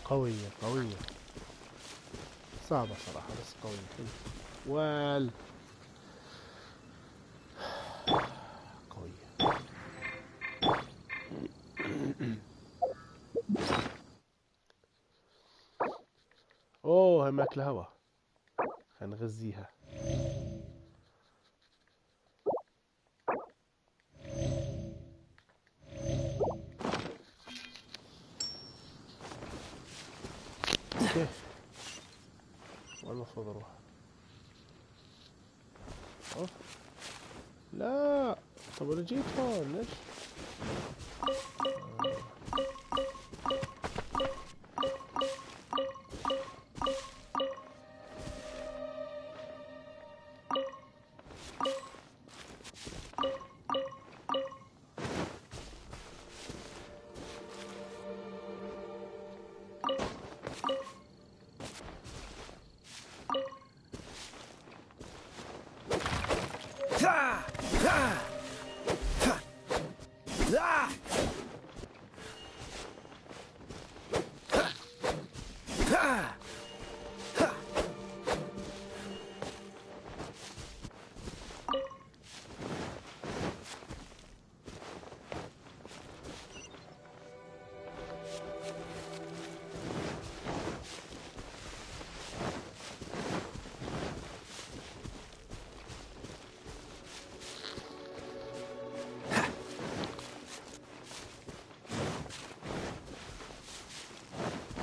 قوية قوية صعبة صراحة بس قوية حلو وال قوية اوه هي ماكلة هوا خلينا نغذيها اوكي وين المفروض اروح؟ اوف لا طب انا جيت هون ليش؟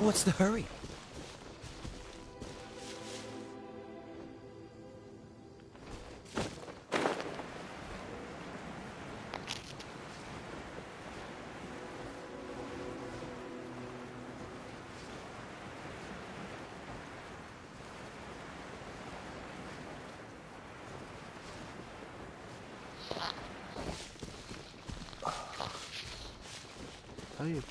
What's the hurry? طيب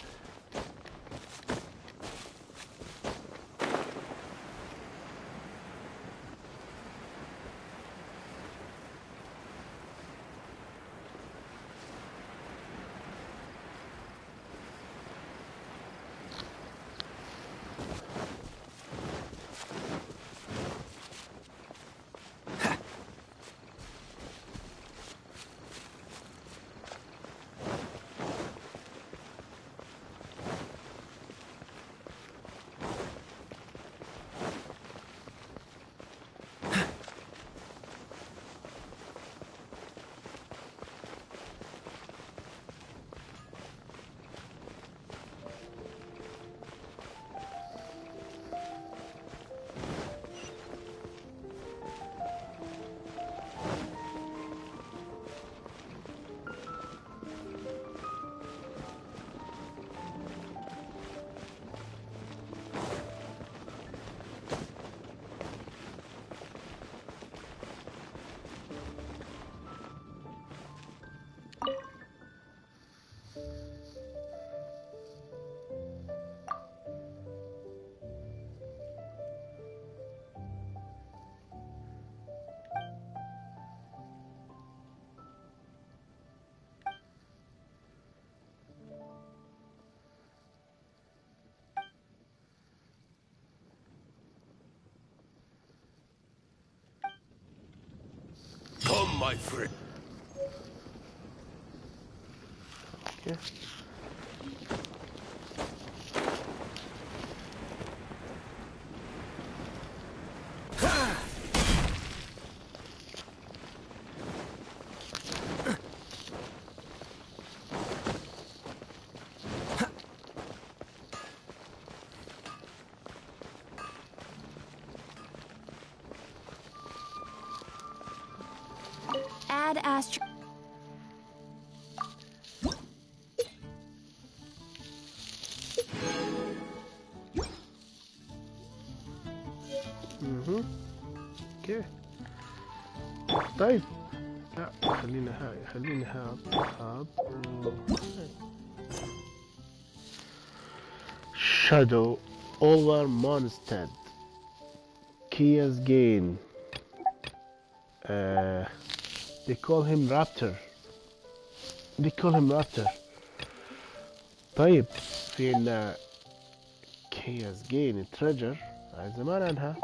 Come, my friend. اوكي Add astro. اوكي طيب لا خلينا هاي خلينا هاب Shadow over Mondstadt Kia's gain they call him Raptor طيب في عنا Kia's gain treasure هاي زمان عنها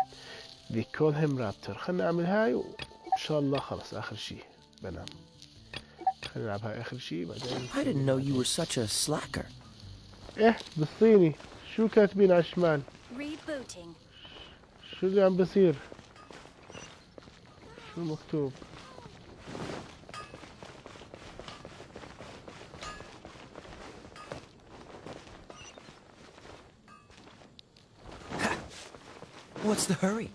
they call him Raptor خلنا نعمل هاي وإن شاء الله خلص آخر شيء بنام خلنا نلعب هاي آخر شيء بعدين I didn't know you were such a slacker. إيه بالصيني شو كاتبين على الشمال Rebooting. شو اللي عم بصير شو مكتوب What's the hurry?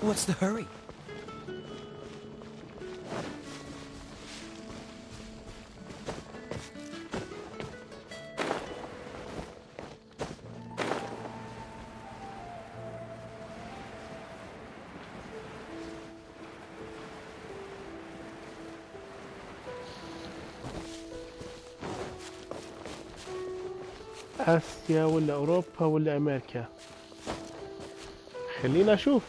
What's the hurry? آسيا ولا أوروبا ولا أمريكا خلينا أشوف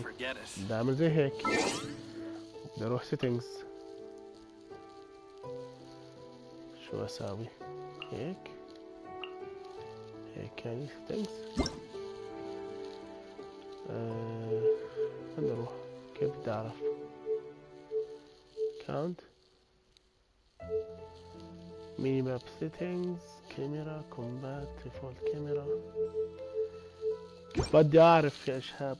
Forget it. بدي أعمل زي هيك بدي أروح settings شو أساوي هيك يعني settings خلنا نروح كيف بدي أعرف count minimap settings كاميرا combat default كاميرا كيف بدي أعرف يا شباب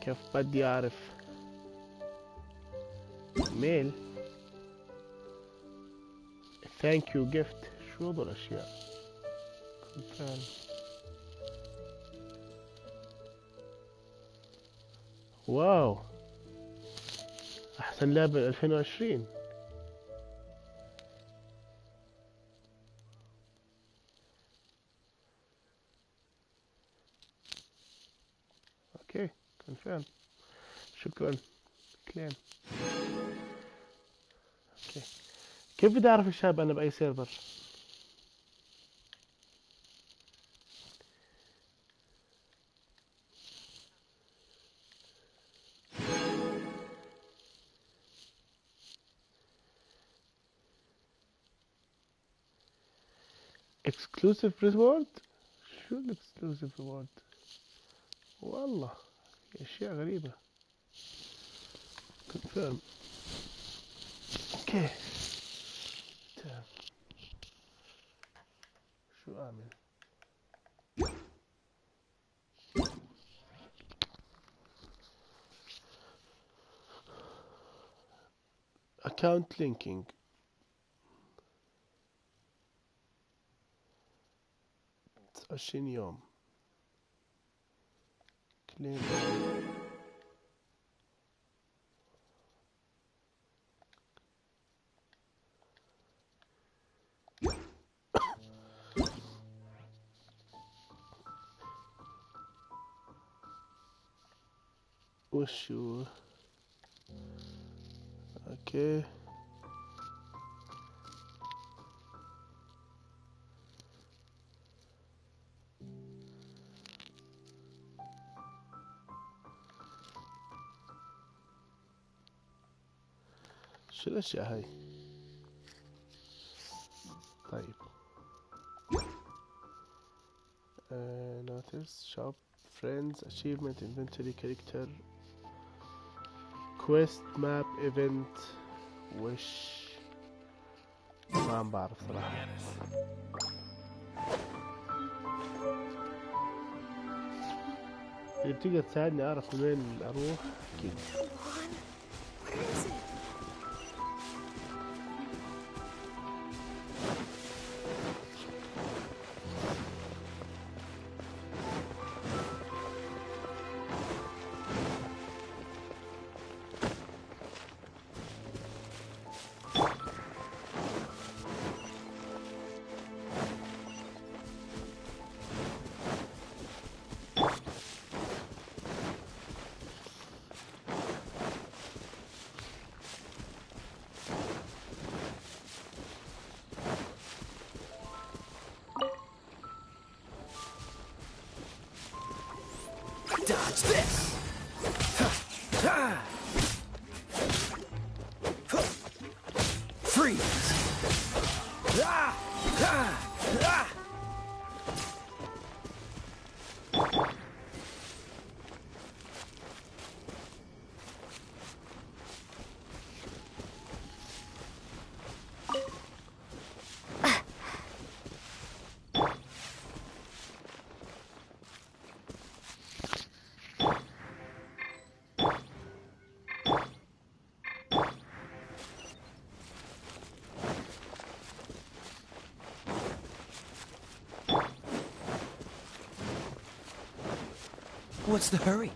كيف بدي أعرف ميل thank you gift شو هذول الأشياء confirm واو أحسن لعبة 2020 اوكي confirm شكرا كليم اوكي كيف بدي اعرف الشاب انا باي سيرفر exclusive reward شو الاكسكلوسيف ريورد والله اشياء غريبة confirm اوكي تمام شو اعمل account linking 20 يوم claim وشو اوكي اوكي شو الاشياء هاي؟ طيب notice shop friends achievement inventory character quest map event wish ما عم بعرف صراحة. إذا بتقدر تساعدني أعرف وين أروح أكيد. Dodge this! Freeze! What's the hurry?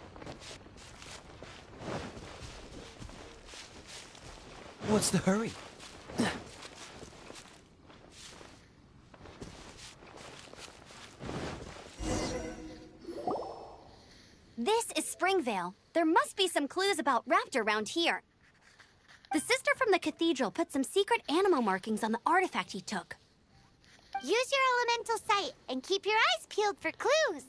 What's the hurry? This is Springvale. There must be some clues about Raptor around here. The sister from the cathedral put some secret animal markings on the artifact he took. Use your elemental sight and keep your eyes peeled for clues.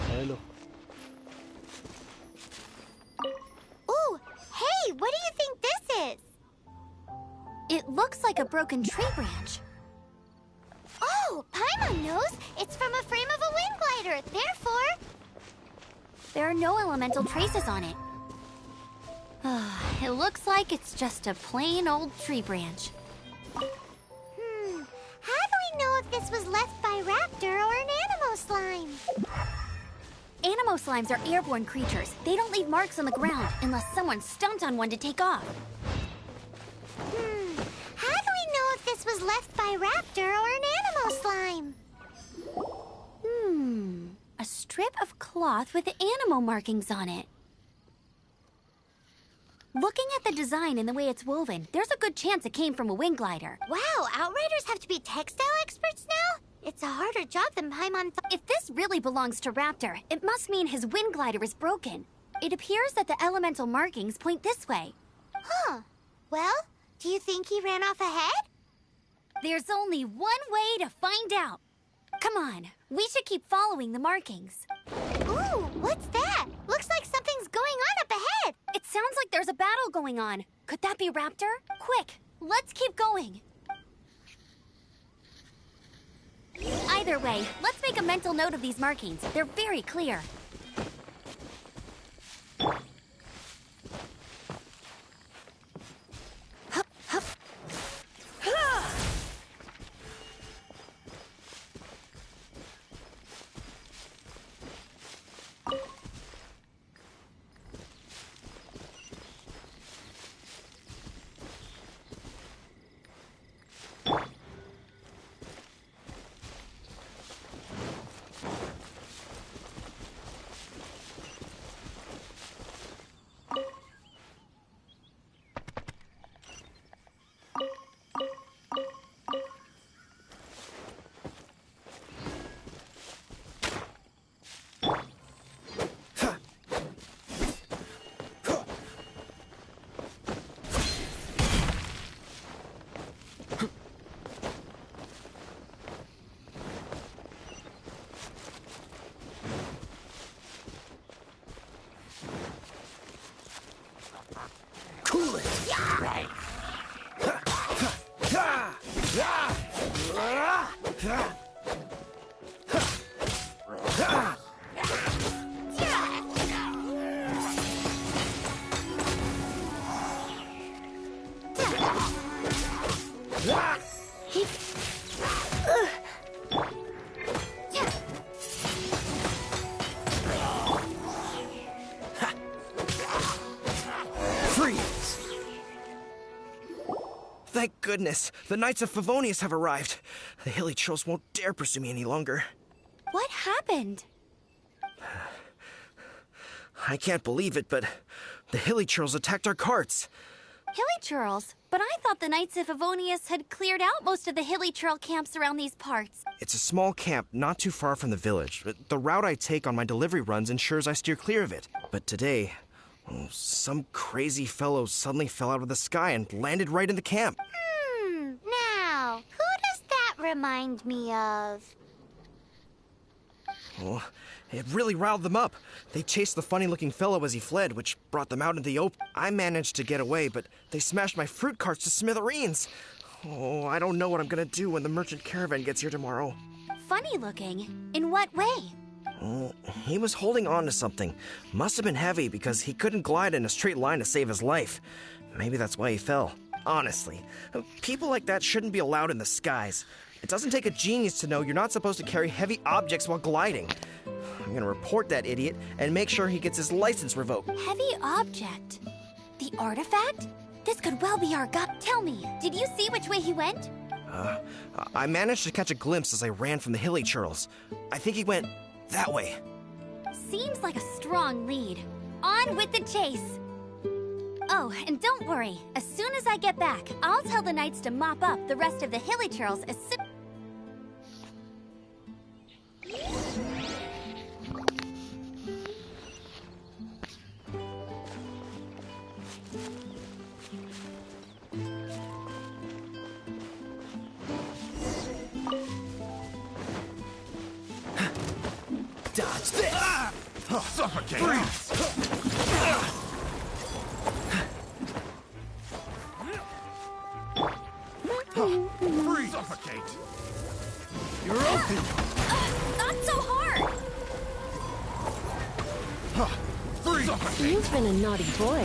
حلو. Ooh, hey, what do you think this is? It looks like a broken tree branch. Oh, Paimon knows. It's from a frame of a wind glider. Therefore, There are no elemental traces on it. It looks like it's just a plain old tree branch. how do we know if this was left by Raptor or an Animo slime? Animo slimes are airborne creatures. They don't leave marks on the ground unless someone stomped on one to take off. How do we know if this was left by Raptor or an Animo slime? A strip of cloth with Animo markings on it. Looking at the design and the way it's woven, there's a good chance it came from a wind glider. Wow, Outriders have to be textile experts now? It's a harder job than Paimon thought. If this really belongs to Raptor, it must mean his wind glider is broken. It appears that the elemental markings point this way. Huh. Well, do you think he ran off ahead? There's only one way to find out. Come on, we should keep following the markings. Ooh, what's that? Looks like something's going on up ahead. It sounds like there's a battle going on. Could that be Raptor? Quick, let's keep going. Either way, let's make a mental note of these markings. They're very clear. Hup, hup. Thank goodness, the Knights of Favonius have arrived. The hilly trolls won't dare pursue me any longer. What happened? I can't believe it, but the hilly trolls attacked our carts. Hilly churls? But I thought the Knights of Favonius had cleared out most of the hilly churl camps around these parts. It's a small camp not too far from the village. The route I take on my delivery runs ensures I steer clear of it. But today, some crazy fellow suddenly fell out of the sky and landed right in the camp. Now, who does that remind me of? Oh, it really riled them up. They chased the funny-looking fellow as he fled, which brought them out into the open. I managed to get away, but they smashed my fruit carts to smithereens. Oh, I don't know what I'm gonna do when the merchant caravan gets here tomorrow. Funny looking? In what way? Oh, he was holding on to something. Must have been heavy because he couldn't glide in a straight line to save his life. Maybe that's why he fell. Honestly, people like that shouldn't be allowed in the skies. It doesn't take a genius to know you're not supposed to carry heavy objects while gliding. I'm gonna report that idiot and make sure he gets his license revoked. Heavy object? The artifact? This could well be our gut. Tell me, did you see which way he went? I managed to catch a glimpse as I ran from the hilly churls. I think he went that way. Seems like a strong lead. On with the chase! Oh, and don't worry. As soon as I get back, I'll tell the knights to mop up the rest of the hilly churls as soon... Dodge this! Suffocate! Freeze! Suffocate! You're open! Not so hard! Freeze! Suffocate! You've been a naughty boy.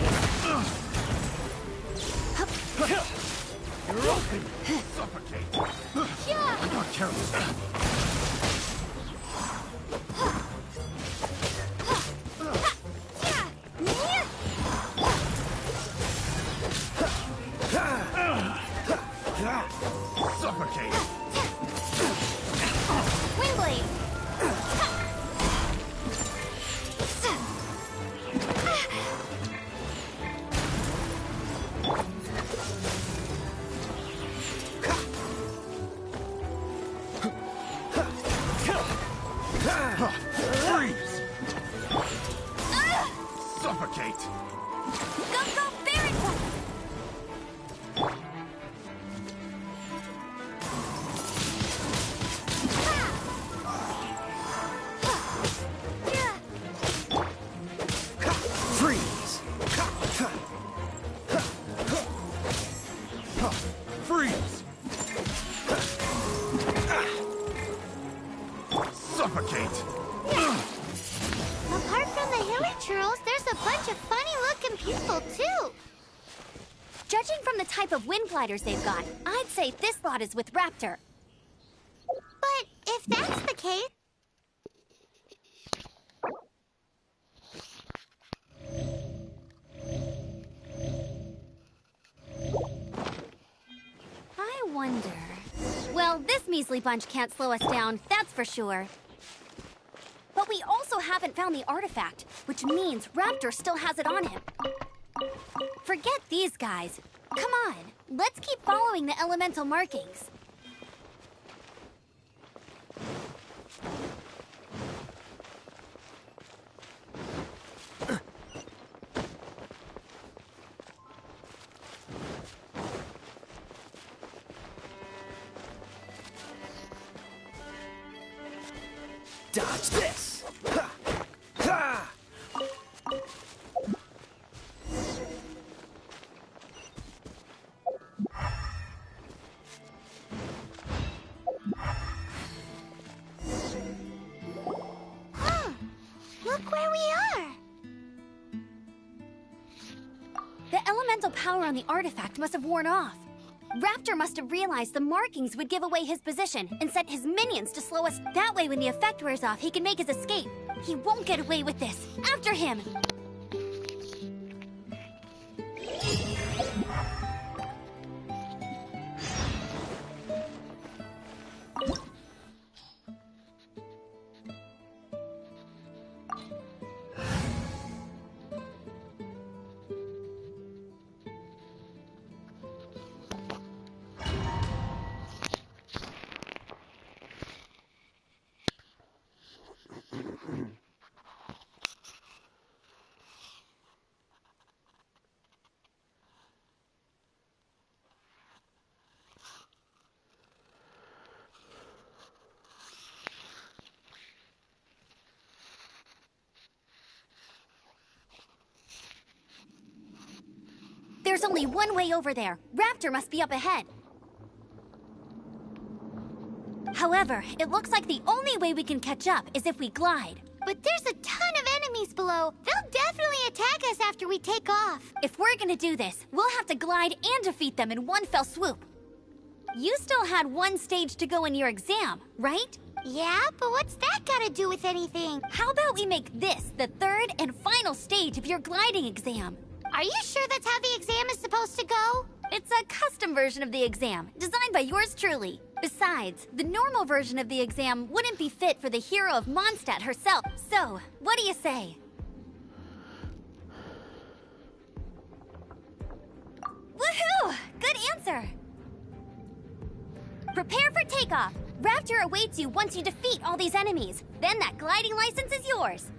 You're open! Suffocate! I got careless. Suffocate! Windblade! Freeze! Suffocate! Go, Baron! Freeze! Freeze! Suffocate! Apart from the hilly churls, there's a bunch of funny-looking people, too. Judging from the type of wind gliders they've got, I'd say this lot is with Raptor. But if that's the case... I wonder... Well, this measly bunch can't slow us down, that's for sure. But we also haven't found the artifact, which means Raptor still has it on him. Forget these guys. Come on, let's keep following the elemental markings. Dodge this! Ha! Ha! Look where we are! The elemental power on the artifact must have worn off. Raptor must have realized the markings would give away his position and sent his minions to slow us. That way, when the effect wears off, he can make his escape. He won't get away with this. After him! There's only one way over there. Raptor must be up ahead. However, it looks like the only way we can catch up is if we glide. But there's a ton of enemies below. They'll definitely attack us after we take off. If we're gonna do this, we'll have to glide and defeat them in one fell swoop. You still had one stage to go in your exam, right? Yeah, but what's that gotta do with anything? How about we make this the third and final stage of your gliding exam? Are you sure that's how the exam is supposed to go? It's a custom version of the exam, designed by yours truly. Besides, the normal version of the exam wouldn't be fit for the hero of Mondstadt herself. So, what do you say? Woohoo! Good answer! Prepare for takeoff. Raptor awaits you once you defeat all these enemies. Then that gliding license is yours.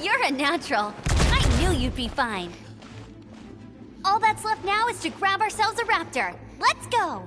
You're a natural. I knew you'd be fine. All that's left now is to grab ourselves a raptor. Let's go!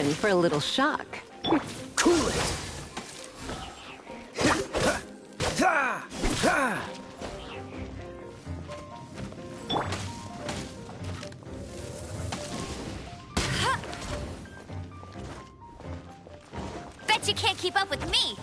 in for a little shock. Cool it! Bet you can't keep up with me!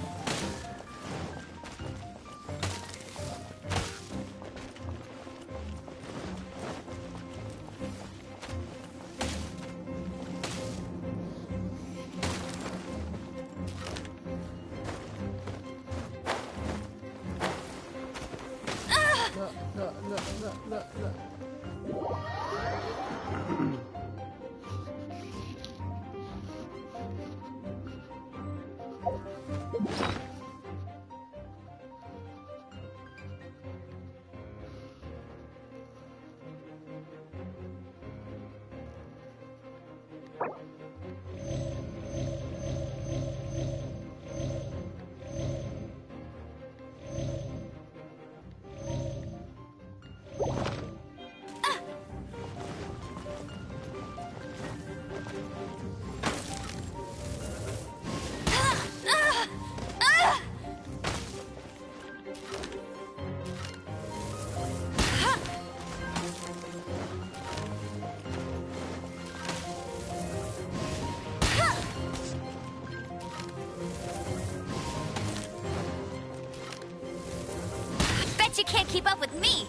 Bet you can't keep up with me!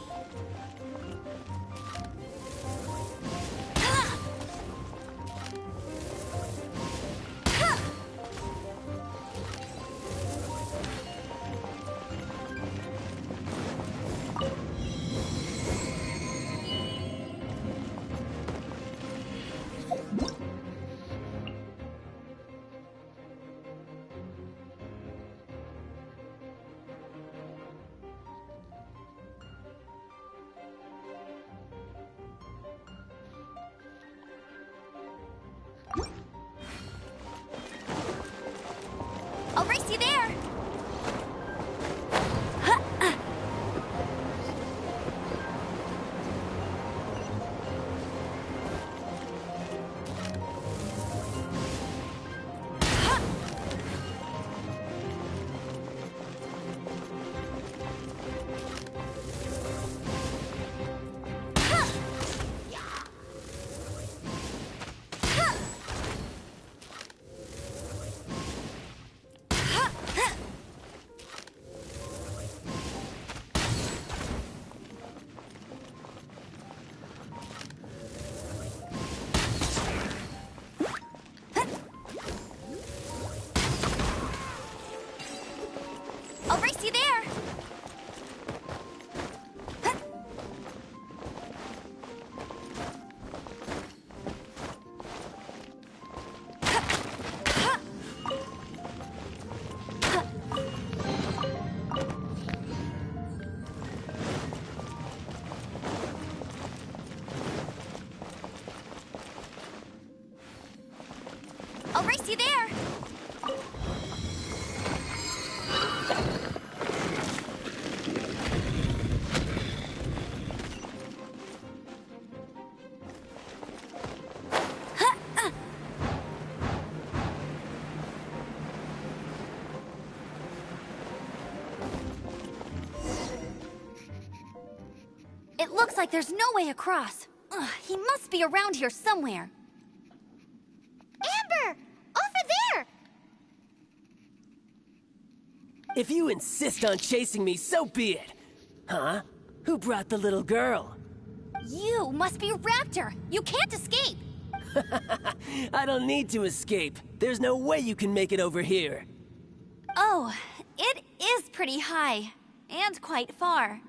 I'll race you there! I'll race you there! I'll race you there! It looks like there's no way across. Ugh, he must be around here somewhere. Amber! Over there! If you insist on chasing me, so be it. Huh? Who brought the little girl? You must be Raptor! You can't escape! I don't need to escape. There's no way you can make it over here. Oh, it is pretty high. And quite far.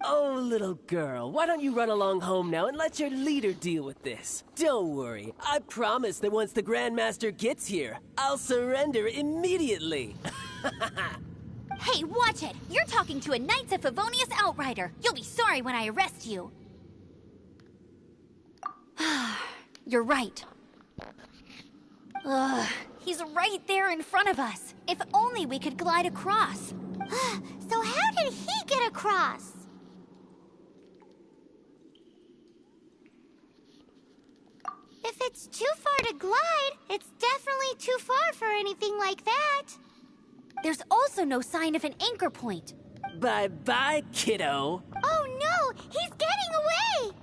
Oh, little girl, why don't you run along home now and let your leader deal with this? Don't worry, I promise that once the Grandmaster gets here, I'll surrender immediately. Hey, watch it! You're talking to a Knights of Favonius outrider. You'll be sorry when I arrest you. You're right. Ugh, he's right there in front of us. If only we could glide across. So how did he get across? If it's it's too far to glide, it's definitely too far for anything like that. There's also no sign of an anchor point. Bye-bye, kiddo. Oh no, he's getting away!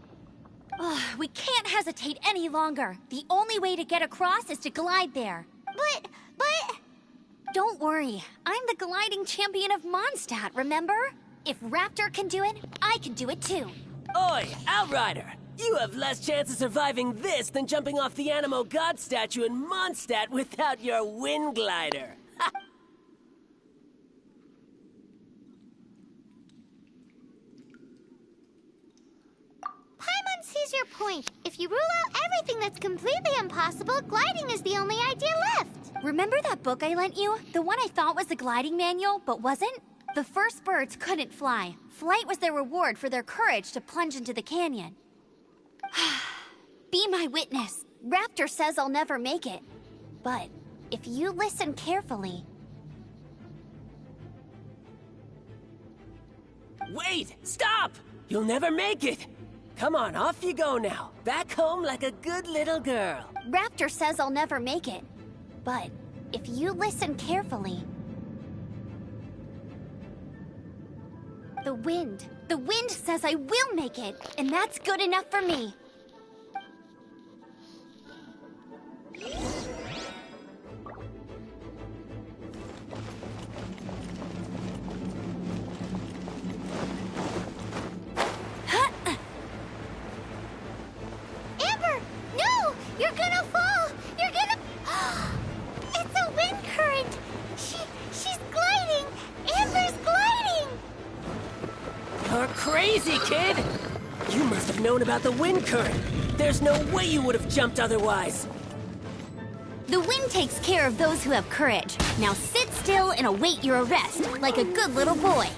Ugh, we can't hesitate any longer. The only way to get across is to glide there. But... Don't worry, I'm the gliding champion of Mondstadt, remember? If Raptor can do it, I can do it too. Oi, Outrider! You have less chance of surviving this than jumping off the Animo God statue in Mondstadt without your wind glider. Paimon sees your point. If you rule out everything that's completely impossible, gliding is the only idea left. Remember that book I lent you? The one I thought was the gliding manual, but wasn't? The first birds couldn't fly. Flight was their reward for their courage to plunge into the canyon. Be my witness. Raptor says I'll never make it. But if you listen carefully... Wait! Stop! You'll never make it! Come on, off you go now. Back home like a good little girl. Raptor says I'll never make it. But if you listen carefully... The wind says I will make it, and that's good enough for me. Amber! No! You're gonna fall! You're gonna... It's a wind current! She's gliding! Amber's gliding! You're crazy, kid! You must have known about the wind current. There's no way you would have jumped otherwise. The wind takes care of those who have courage. Now sit still and await your arrest, like a good little boy.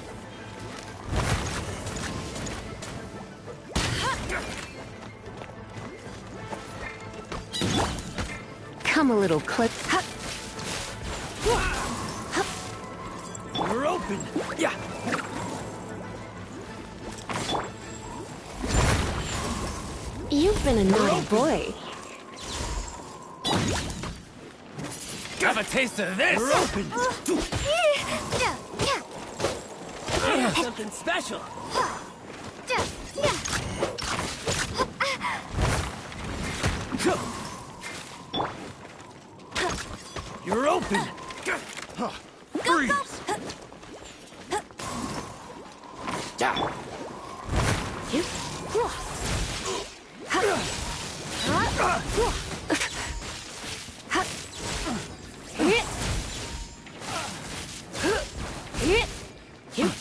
Come a little close. We're open! Yeah! You've been a naughty boy. Have a taste of this! We're open! Something special. You're open! Freeze!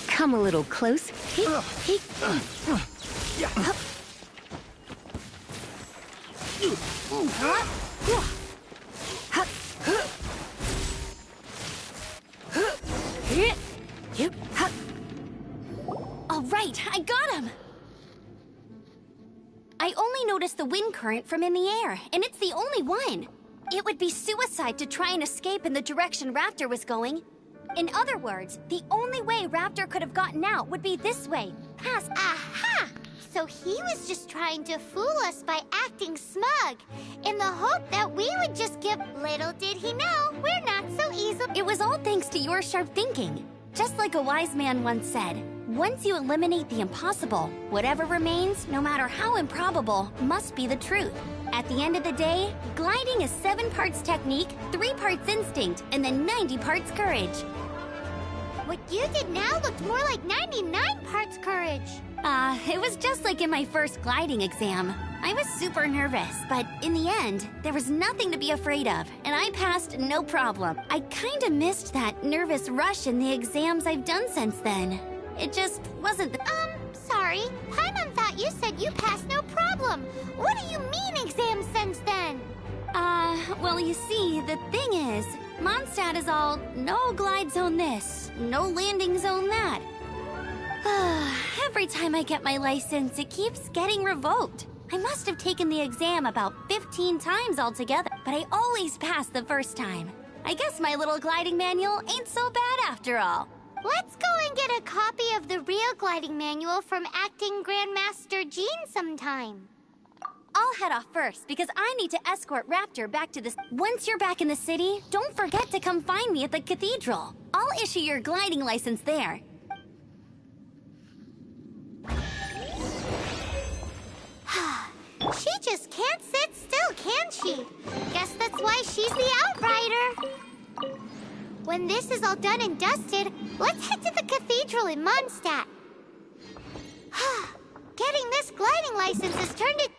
Come a little close. All right, I got him! I only noticed the wind current from in the air, and it's the only one. It would be suicide to try and escape in the direction Raptor was going. In other words, the only way Raptor could have gotten out would be this way, past... Aha! So he was just trying to fool us by acting smug, in the hope that we would just give... Little did he know, we're not so easy... It was all thanks to your sharp thinking. Just like a wise man once said, once you eliminate the impossible, whatever remains, no matter how improbable, must be the truth. At the end of the day, gliding is 7 parts technique, 3 parts instinct, and then 90 parts courage. What you did now looked more like 99 parts courage. It was just like in my first gliding exam. I was super nervous, but in the end, there was nothing to be afraid of, and I passed no problem. I kinda missed that nervous rush in the exams I've done since then. It just wasn't the... Sorry. Paimon thought you said you passed no problem. What do you mean exams since then? Well, you see, the thing is, Mondstadt is all no glide zone this, no landing zone that. Every time I get my license, it keeps getting revoked. I must have taken the exam about 15 times altogether, but I always pass the first time. I guess my little gliding manual ain't so bad after all. Let's go and get a copy of the real gliding manual from acting Grandmaster Jean sometime. I'll head off first because I need to escort Raptor back to the... Once you're back in the city, don't forget to come find me at the cathedral. I'll issue your gliding license there. She just can't sit still, can she? Guess that's why she's the Outrider. When this is all done and dusted, let's head to the cathedral in Mondstadt. Getting this gliding license has turned it...